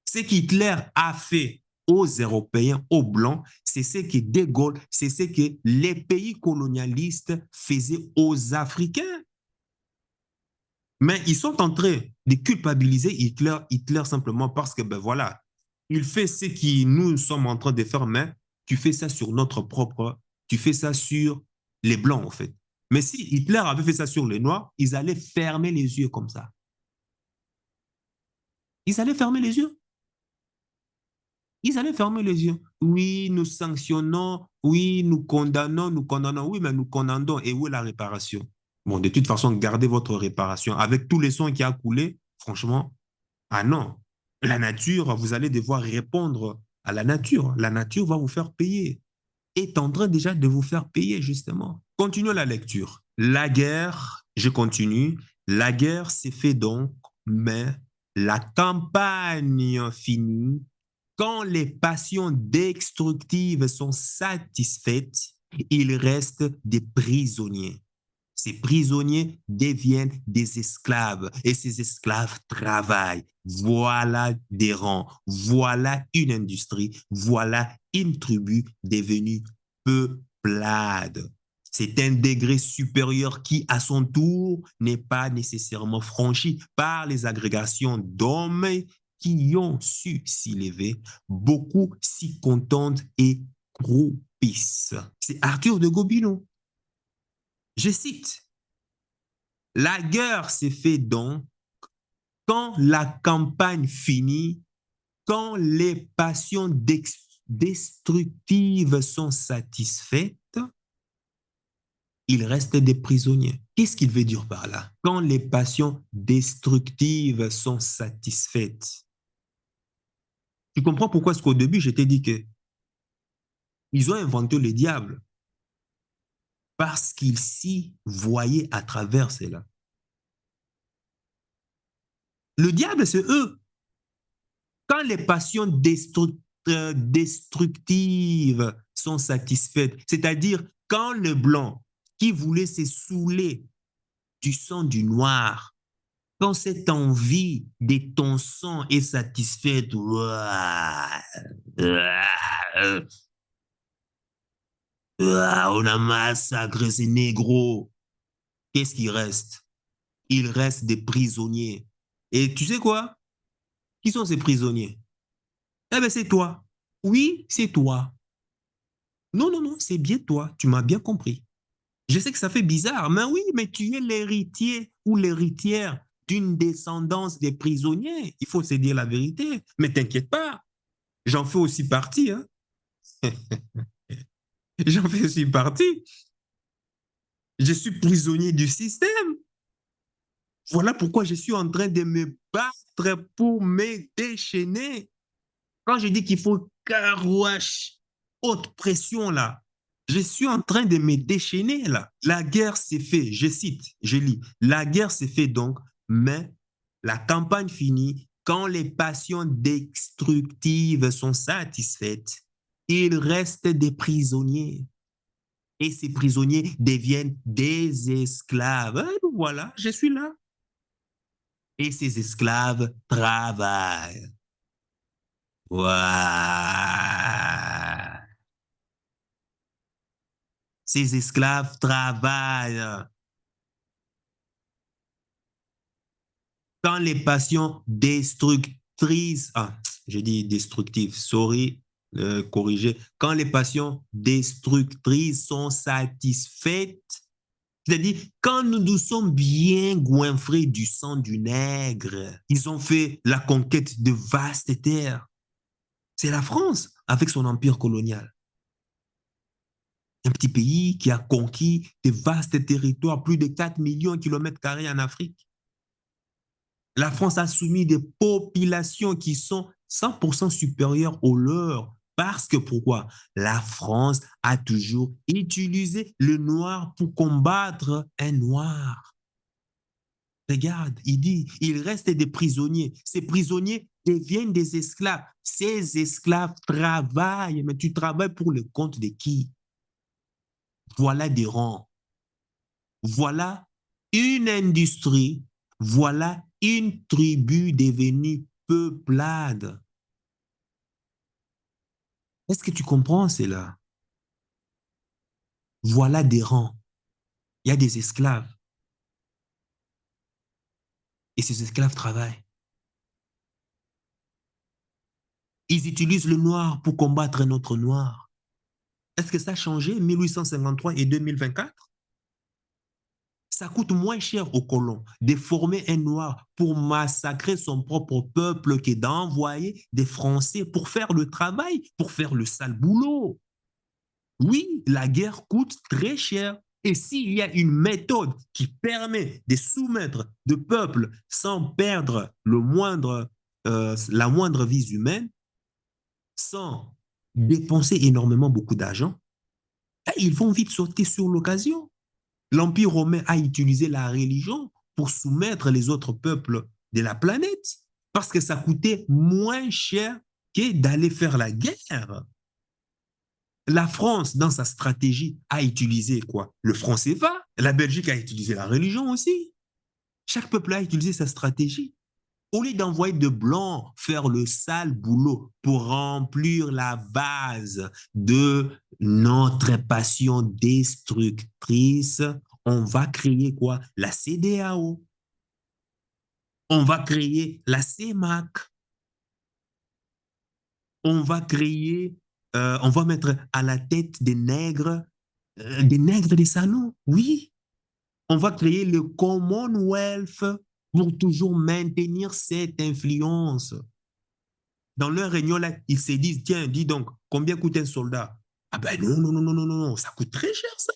Ce qu'Hitler a fait aux Européens, aux Blancs, c'est ce que De Gaulle, c'est ce que les pays colonialistes faisaient aux Africains. Mais ils sont en train de culpabiliser Hitler simplement parce que, ben voilà, il fait ce que nous sommes en train de faire, mais tu fais ça sur notre propre, tu fais ça sur les Blancs, en fait. Mais si Hitler avait fait ça sur les Noirs, ils allaient fermer les yeux comme ça. Ils allaient fermer les yeux. Ils allaient fermer les yeux. Oui, nous sanctionnons, oui, nous condamnons, oui, mais nous condamnons. Et où est la réparation? Bon, de toute façon, gardez votre réparation. Avec tous les sons qui a coulé, franchement, ah non. La nature, vous allez devoir répondre à la nature. La nature va vous faire payer. Est en train déjà de vous faire payer, justement. Continuons la lecture. La guerre, je continue. La guerre s'est fait donc, mais la campagne finie quand les passions destructives sont satisfaites, il reste des prisonniers. Ces prisonniers deviennent des esclaves et ces esclaves travaillent. Voilà des rangs, voilà une industrie, voilà une tribu devenue peuplade. C'est un degré supérieur qui, à son tour, n'est pas nécessairement franchi par les agrégations d'hommes qui ont su s'y lever, beaucoup s'y contentent et croupissent. C'est Arthur de Gobineau. Je cite, la guerre s'est faite donc quand la campagne finit, quand les passions destructives sont satisfaites, il reste des prisonniers. Qu'est-ce qu'il veut dire par là? Quand les passions destructives sont satisfaites. Tu comprends pourquoi est-ce qu'au début, je t'ai dit que ils ont inventé le diable parce qu'ils s'y voyaient à travers cela. Le diable, c'est eux. Quand les passions destructives sont satisfaites, c'est-à-dire quand le blanc qui voulait se saouler du sang du noir, quand cette envie de ton sang est satisfaite, on a massacré ces négros, qu'est-ce qui reste? Il reste des prisonniers. Et tu sais quoi? Qui sont ces prisonniers? Eh bien, c'est toi. Oui, c'est toi. Non, non, non, c'est bien toi. Tu m'as bien compris. Je sais que ça fait bizarre, mais oui, mais tu es l'héritier ou l'héritière d'une descendance des prisonniers. Il faut se dire la vérité. Mais t'inquiète pas, j'en fais aussi partie. Hein. J'en fais aussi partie. Je suis prisonnier du système. Voilà pourquoi je suis en train de me battre contre pour me déchaîner. Quand je dis qu'il faut carouache, haute pression là, je suis en train de me déchaîner là. La guerre s'est faite, je cite, je lis, la guerre s'est faite donc, mais la campagne finit quand les passions destructives sont satisfaites. Il reste des prisonniers. Et ces prisonniers deviennent des esclaves. Voilà, je suis là. Et ces esclaves travaillent. Voilà. Ces esclaves travaillent. Quand les passions destructrices, je dis destructives, sorry, corriger, quand les passions destructrices sont satisfaites, c'est-à-dire quand nous sommes bien goinfrés du sang du nègre, ils ont fait la conquête de vastes terres. C'est la France avec son empire colonial. Un petit pays qui a conquis de vastes territoires, plus de 4 millions de kilomètres carrés en Afrique. La France a soumis des populations qui sont 100% supérieures aux leurs. Parce que pourquoi? La France a toujours utilisé le noir pour combattre un noir. Regarde, il dit, il reste des prisonniers. Ces prisonniers deviennent des esclaves. Ces esclaves travaillent, mais tu travailles pour le compte de qui? Voilà des rangs. Voilà une industrie. Voilà une tribu devenue peuplade. Est-ce que tu comprends cela? Voilà des rangs. Il y a des esclaves. Et ces esclaves travaillent. Ils utilisent le noir pour combattre un autre noir. Est-ce que ça a changé 1853 et 2024? Ça coûte moins cher aux colons de former un noir pour massacrer son propre peuple que d'envoyer des Français pour faire le travail, pour faire le sale boulot. Oui, la guerre coûte très cher. Et s'il y a une méthode qui permet de soumettre de peuples sans perdre la moindre vie humaine, sans dépenser énormément beaucoup d'argent, ils vont vite sauter sur l'occasion. L'Empire romain a utilisé la religion pour soumettre les autres peuples de la planète parce que ça coûtait moins cher que d'aller faire la guerre. La France, dans sa stratégie, a utilisé quoi? Le franc CFA. La Belgique a utilisé la religion aussi. Chaque peuple a utilisé sa stratégie. Au lieu d'envoyer de blancs faire le sale boulot pour remplir la vase de notre passion destructrice, on va créer quoi? La CEDEAO. On va créer la CEMAC. On va créer, on va mettre à la tête des nègres des salons. Oui. On va créer le Commonwealth pour toujours maintenir cette influence. Dans leur réunion, là, ils se disent, tiens, dis donc, combien coûte un soldat? Ah ben non, ça coûte très cher, ça.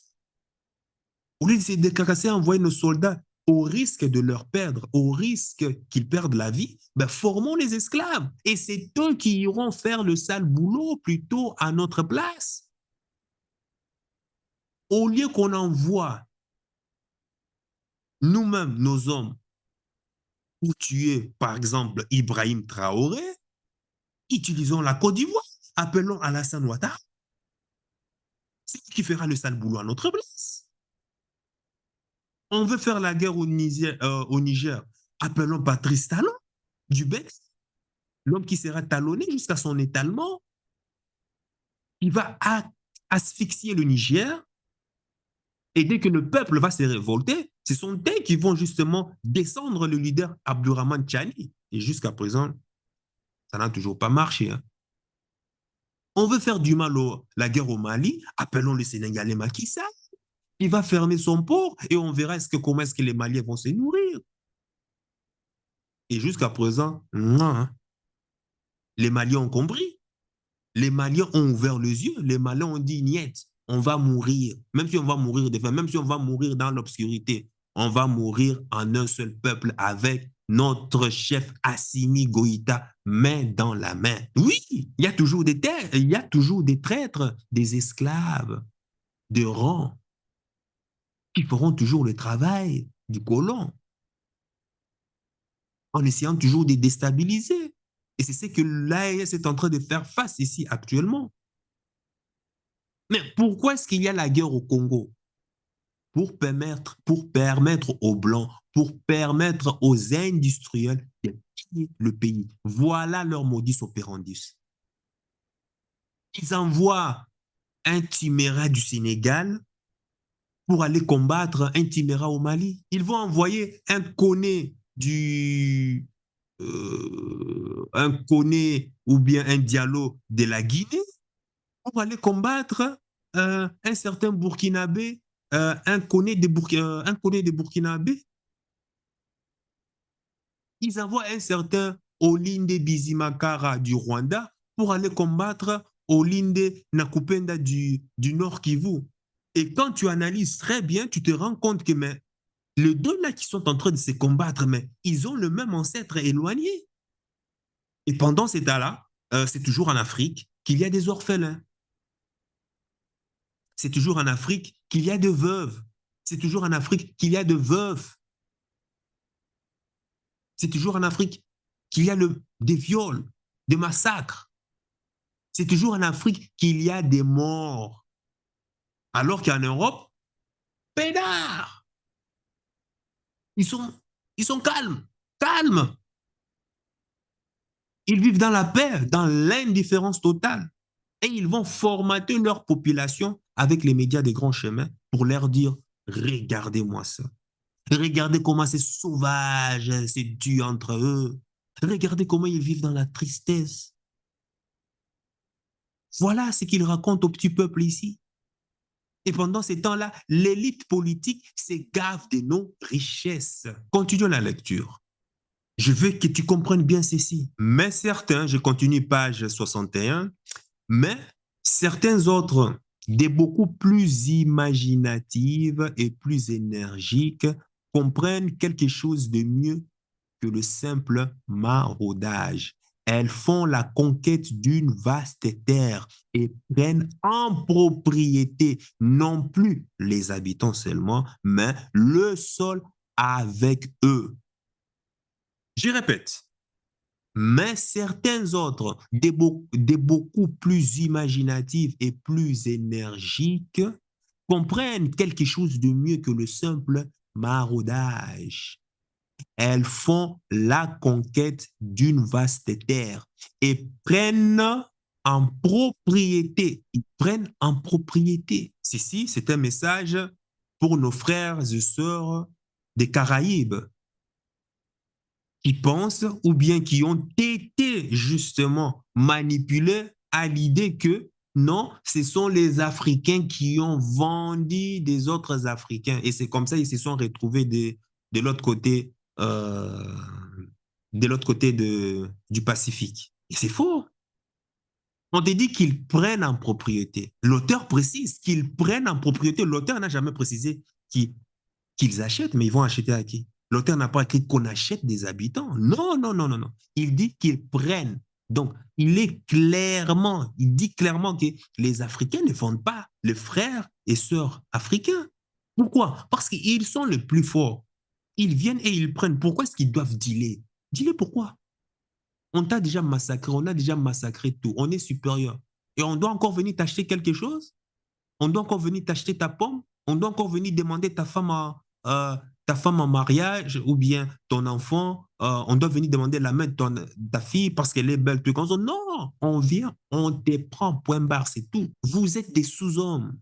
Au lieu de se décarrasser, envoyer nos soldats au risque de leur perdre, au risque qu'ils perdent la vie, ben formons les esclaves. Et c'est eux qui iront faire le sale boulot plutôt à notre place. Au lieu qu'on envoie nous-mêmes, nos hommes, pour tuer, par exemple, Ibrahim Traoré, utilisons la Côte d'Ivoire, appelons Alassane Ouattara. C'est qui fera le sale boulot à notre place. On veut faire la guerre au Niger, appelons Patrice Talon du BEX, l'homme qui sera talonné jusqu'à son étalement. Il va asphyxier le Niger. Et dès que le peuple va se révolter, ce sont eux qui vont justement descendre le leader Abdourahmane Tchani. Et jusqu'à présent, ça n'a toujours pas marché. Hein. On veut faire du mal la guerre au Mali, appelons le Sénégalais Macky Sall. Il va fermer son port et on verra comment est-ce que les Maliens vont se nourrir. Et jusqu'à présent, non. Hein. Les Maliens ont compris. Les Maliens ont ouvert les yeux. Les Maliens ont dit, niet, on va mourir. Même si on va mourir de faim, même si on va mourir dans l'obscurité, on va mourir en un seul peuple avec notre chef Assimi Goïta main dans la main. Oui, il y a toujours des traîtres, des esclaves de rang qui feront toujours le travail du colon en essayant toujours de déstabiliser. Et c'est ce que l'AES est en train de faire face ici actuellement. Mais pourquoi est-ce qu'il y a la guerre au Congo? Pour permettre aux Blancs, pour permettre aux industriels de piller le pays. Voilà leur modus operandi. Ils envoient un Timéra du Sénégal pour aller combattre un Timéra au Mali. Ils vont envoyer un Koné un Koné ou bien un Diallo de la Guinée pour aller combattre un certain Burkinabé, un Koné de Burkinabé. Ils envoient un certain Olinde Bizimakara du Rwanda pour aller combattre Olinde Nakupenda du Nord Kivu. Et quand tu analyses très bien, tu te rends compte que mais, les deux là qui sont en train de se combattre, mais ils ont le même ancêtre éloigné. Et pendant ces temps-là, c'est toujours en Afrique qu'il y a des orphelins. C'est toujours en Afrique qu'il y a des veuves. C'est toujours en Afrique qu'il y a des veufs. C'est toujours en Afrique qu'il y a des viols, des massacres. C'est toujours en Afrique qu'il y a des morts. Alors qu'en Europe, pédard. Ils sont calmes, calmes. Ils vivent dans la paix, dans l'indifférence totale. Et ils vont formater leur population avec les médias des grands chemins pour leur dire, regardez-moi ça. Regardez comment c'est sauvage, c'est dû entre eux. Regardez comment ils vivent dans la tristesse. Voilà ce qu'ils racontent au petit peuple ici. Et pendant ces temps-là, l'élite politique s'égave de nos richesses. Continuons la lecture. Je veux que tu comprennes bien ceci. Mais certains, je continue page 61, mais certains autres, des beaucoup plus imaginatives et plus énergiques, comprennent quelque chose de mieux que le simple maraudage. Elles font la conquête d'une vaste terre et prennent en propriété non plus les habitants seulement, mais le sol avec eux. Je répète, mais certains autres, des beaucoup plus imaginatifs et plus énergiques, comprennent quelque chose de mieux que le simple maraudage. Elles font la conquête d'une vaste terre et prennent en propriété. Ils prennent en propriété. Ceci, c'est un message pour nos frères et sœurs des Caraïbes qui pensent ou bien qui ont été justement manipulés à l'idée que non, ce sont les Africains qui ont vendu des autres Africains. Et c'est comme ça qu'ils se sont retrouvés de l'autre côté, du Pacifique. Et c'est faux. On te dit qu'ils prennent en propriété. L'auteur précise qu'ils prennent en propriété. L'auteur n'a jamais précisé qu'ils achètent, mais ils vont acheter à qui? L'auteur n'a pas écrit qu'on achète des habitants. Non, non, non, non, non. Il dit qu'ils prennent. Donc, il dit clairement que les Africains ne vendent pas les frères et sœurs africains. Pourquoi? Parce qu'ils sont les plus forts. Ils viennent et ils prennent. Pourquoi est-ce qu'ils doivent dealer? Dealer pourquoi? On t'a déjà massacré, on a déjà massacré tout. On est supérieur. Et on doit encore venir t'acheter quelque chose? On doit encore venir t'acheter ta pomme? On doit encore venir demander ta femme en mariage ou bien ton enfant, on doit venir demander la main de ta fille parce qu'elle est belle. Non, on vient, on te prend, point barre, c'est tout. Vous êtes des sous-hommes.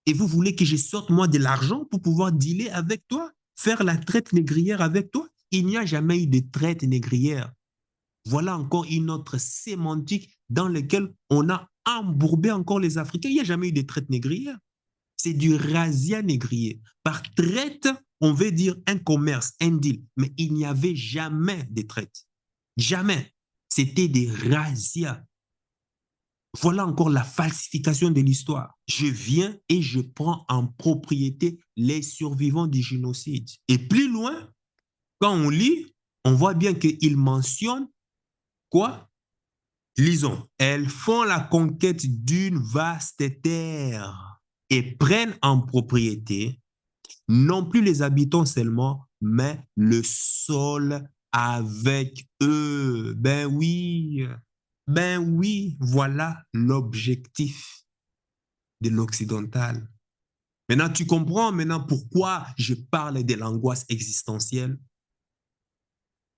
Et vous voulez que je sorte, moi, de l'argent pour pouvoir dealer avec toi, faire la traite négrière avec toi? Il n'y a jamais eu de traite négrière. Voilà encore une autre sémantique dans laquelle on a embourbé encore les Africains. Il n'y a jamais eu de traite négrière. C'est du razzia négrier. Par traite, on veut dire un commerce, un deal. Mais il n'y avait jamais de traite. Jamais. C'était des razzias. Voilà encore la falsification de l'histoire. Je viens et je prends en propriété les survivants du génocide. Et plus loin, quand on lit, On voit bien qu'il mentionne quoi? Lisons. Elles font la conquête d'une vaste terre et prennent en propriété non plus les habitants seulement, mais le sol avec eux. Ben oui, voilà l'objectif de l'occidental. Maintenant, tu comprends maintenant pourquoi je parle de l'angoisse existentielle.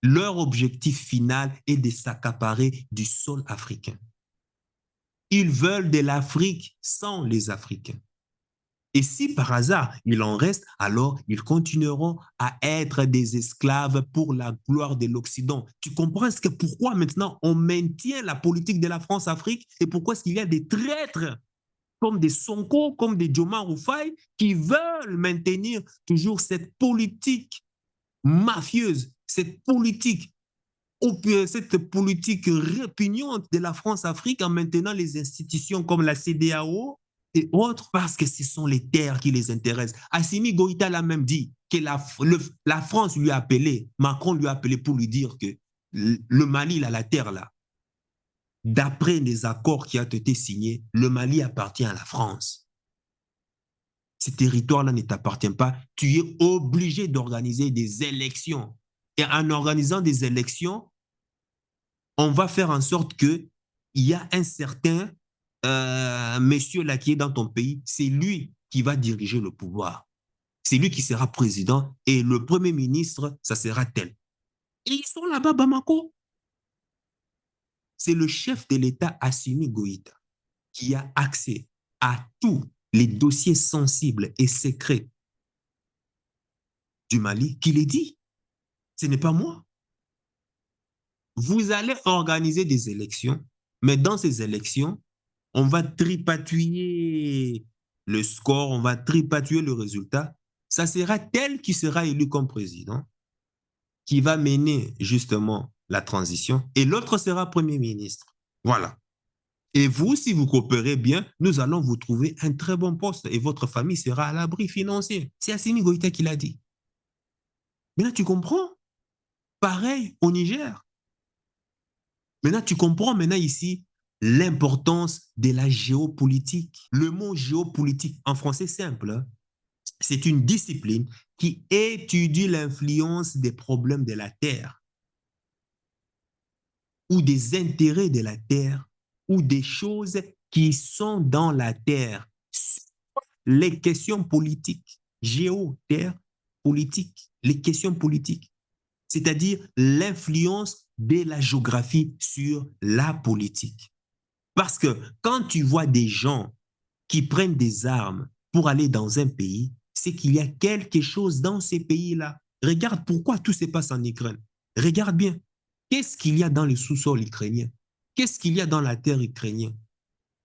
Leur objectif final est de s'accaparer du sol africain. Ils veulent de l'Afrique sans les Africains. Et si par hasard il en reste, alors ils continueront à être des esclaves pour la gloire de l'Occident. Tu comprends ce que pourquoi maintenant on maintient la politique de la France-Afrique et pourquoi est-ce qu'il y a des traîtres comme des Sonko, comme des Diomaye Faye qui veulent maintenir toujours cette politique mafieuse, cette politique répugnante de la France-Afrique en maintenant les institutions comme la CEDEAO et autres, parce que ce sont les terres qui les intéressent. Assimi Goïta l'a même dit que la France lui a appelé, Macron lui a appelé pour lui dire que le Mali, là, la terre là, d'après les accords qui ont été signés, le Mali appartient à la France. Ce territoire-là ne t'appartient pas. Tu es obligé d'organiser des élections. Et en organisant des élections, on va faire en sorte qu'il y a un certain monsieur là qui est dans ton pays, c'est lui qui va diriger le pouvoir. C'est lui qui sera président et le premier ministre, ça sera tel. Et ils sont là-bas, Bamako. C'est le chef de l'État, Assimi Goïta, qui a accès à tous les dossiers sensibles et secrets du Mali, qui les dit. Ce n'est pas moi. Vous allez organiser des élections, mais dans ces élections, on va tripatouiller le score, on va tripatouiller le résultat. Ça sera tel qui sera élu comme président, qui va mener justement la transition, et l'autre sera premier ministre. Voilà. Et vous, si vous coopérez bien, nous allons vous trouver un très bon poste et votre famille sera à l'abri financier. C'est Assimi Goïta qui l'a dit. Maintenant, tu comprends? Pareil au Niger. Maintenant, tu comprends maintenant ici l'importance de la géopolitique. Le mot géopolitique, en français simple, hein, c'est une discipline qui étudie l'influence des problèmes de la Terre ou des intérêts de la Terre ou des choses qui sont dans la Terre. Les questions politiques, géo-terre, politique, les questions politiques, c'est-à-dire l'influence de la géographie sur la politique. Parce que quand tu vois des gens qui prennent des armes pour aller dans un pays, c'est qu'il y a quelque chose dans ces pays-là. Regarde pourquoi tout se passe en Ukraine. Regarde bien. Qu'est-ce qu'il y a dans le sous-sol ukrainien? Qu'est-ce qu'il y a dans la terre ukrainienne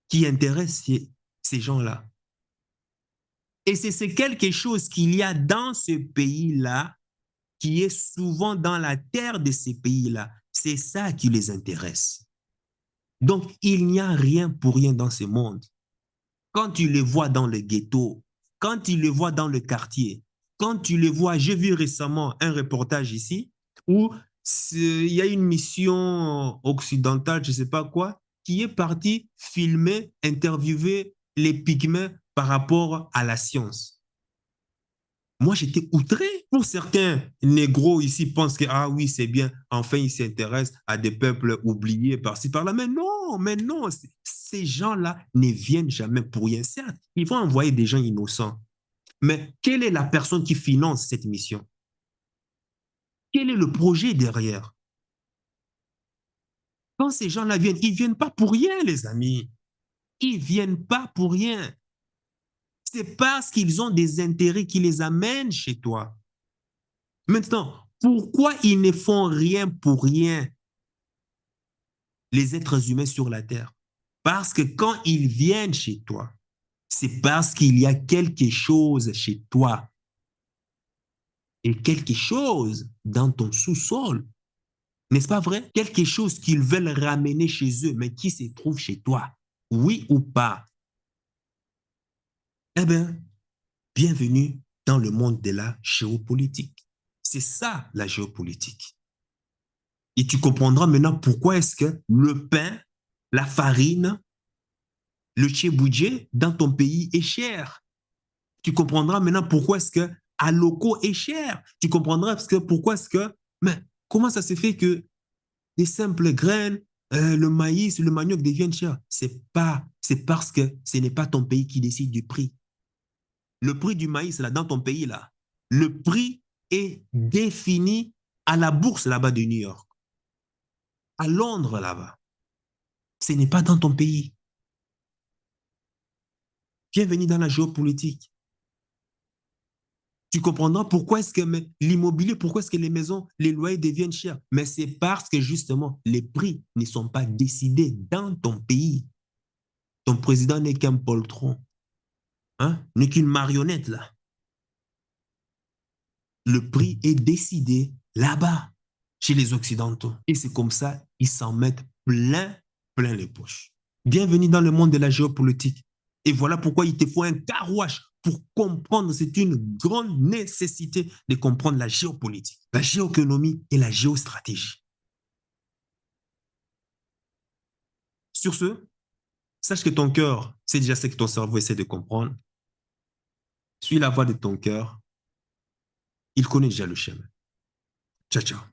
qui intéresse ces gens-là? Et c'est quelque chose qu'il y a dans ce pays-là qui est souvent dans la terre de ces pays-là. C'est ça qui les intéresse. Donc, il n'y a rien pour rien dans ce monde. Quand tu les vois dans le ghetto, quand tu les vois dans le quartier, quand tu les vois, j'ai vu récemment un reportage ici où il y a une mission occidentale, je ne sais pas quoi, qui est partie filmer, interviewer les pygmées par rapport à la science. Moi, j'étais outré. Pour certains négros ici pensent que, ah oui, c'est bien, enfin, ils s'intéressent à des peuples oubliés par-ci, par-là. Mais non, ces gens-là ne viennent jamais pour rien. Certes, ils vont envoyer des gens innocents. Mais quelle est la personne qui finance cette mission? Quel est le projet derrière? Quand ces gens-là viennent, ils ne viennent pas pour rien, les amis. Ils ne viennent pas pour rien. C'est parce qu'ils ont des intérêts qui les amènent chez toi. Maintenant, pourquoi ils ne font rien pour rien, les êtres humains sur la Terre? Parce que quand ils viennent chez toi, c'est parce qu'il y a quelque chose chez toi et quelque chose dans ton sous-sol. N'est-ce pas vrai? Quelque chose qu'ils veulent ramener chez eux, mais qui se trouve chez toi. Oui ou pas? Eh bien, bienvenue dans le monde de la géopolitique. C'est ça, la géopolitique. Et tu comprendras maintenant pourquoi est-ce que le pain, la farine, le tchéboudjé dans ton pays est cher. Tu comprendras maintenant pourquoi est-ce que à locaux est cher. Tu comprendras parce que pourquoi est-ce que, mais comment ça se fait que des simples graines, le maïs, le manioc deviennent chers? C'est parce que ce n'est pas ton pays qui décide du prix. Le prix du maïs là dans ton pays là, le prix est défini à la bourse là-bas de New York, à Londres là-bas. Ce n'est pas dans ton pays. Bienvenue dans la géopolitique. Tu comprendras pourquoi est-ce que l'immobilier, pourquoi est-ce que les maisons, les loyers deviennent chers. Mais c'est parce que justement, les prix ne sont pas décidés dans ton pays. Ton président n'est qu'un poltron, hein? N'est qu'une marionnette là. Le prix est décidé là-bas, chez les Occidentaux. Et c'est comme ça, ils s'en mettent plein les poches. Bienvenue dans le monde de la géopolitique. Et voilà pourquoi il te faut un carouage pour comprendre. C'est une grande nécessité de comprendre la géopolitique, la géoéconomie et la géostratégie. Sur ce, sache que ton cœur, c'est déjà ce que ton cerveau essaie de comprendre. Suis la voie de ton cœur. Il connaît déjà le chemin. Ciao, ciao.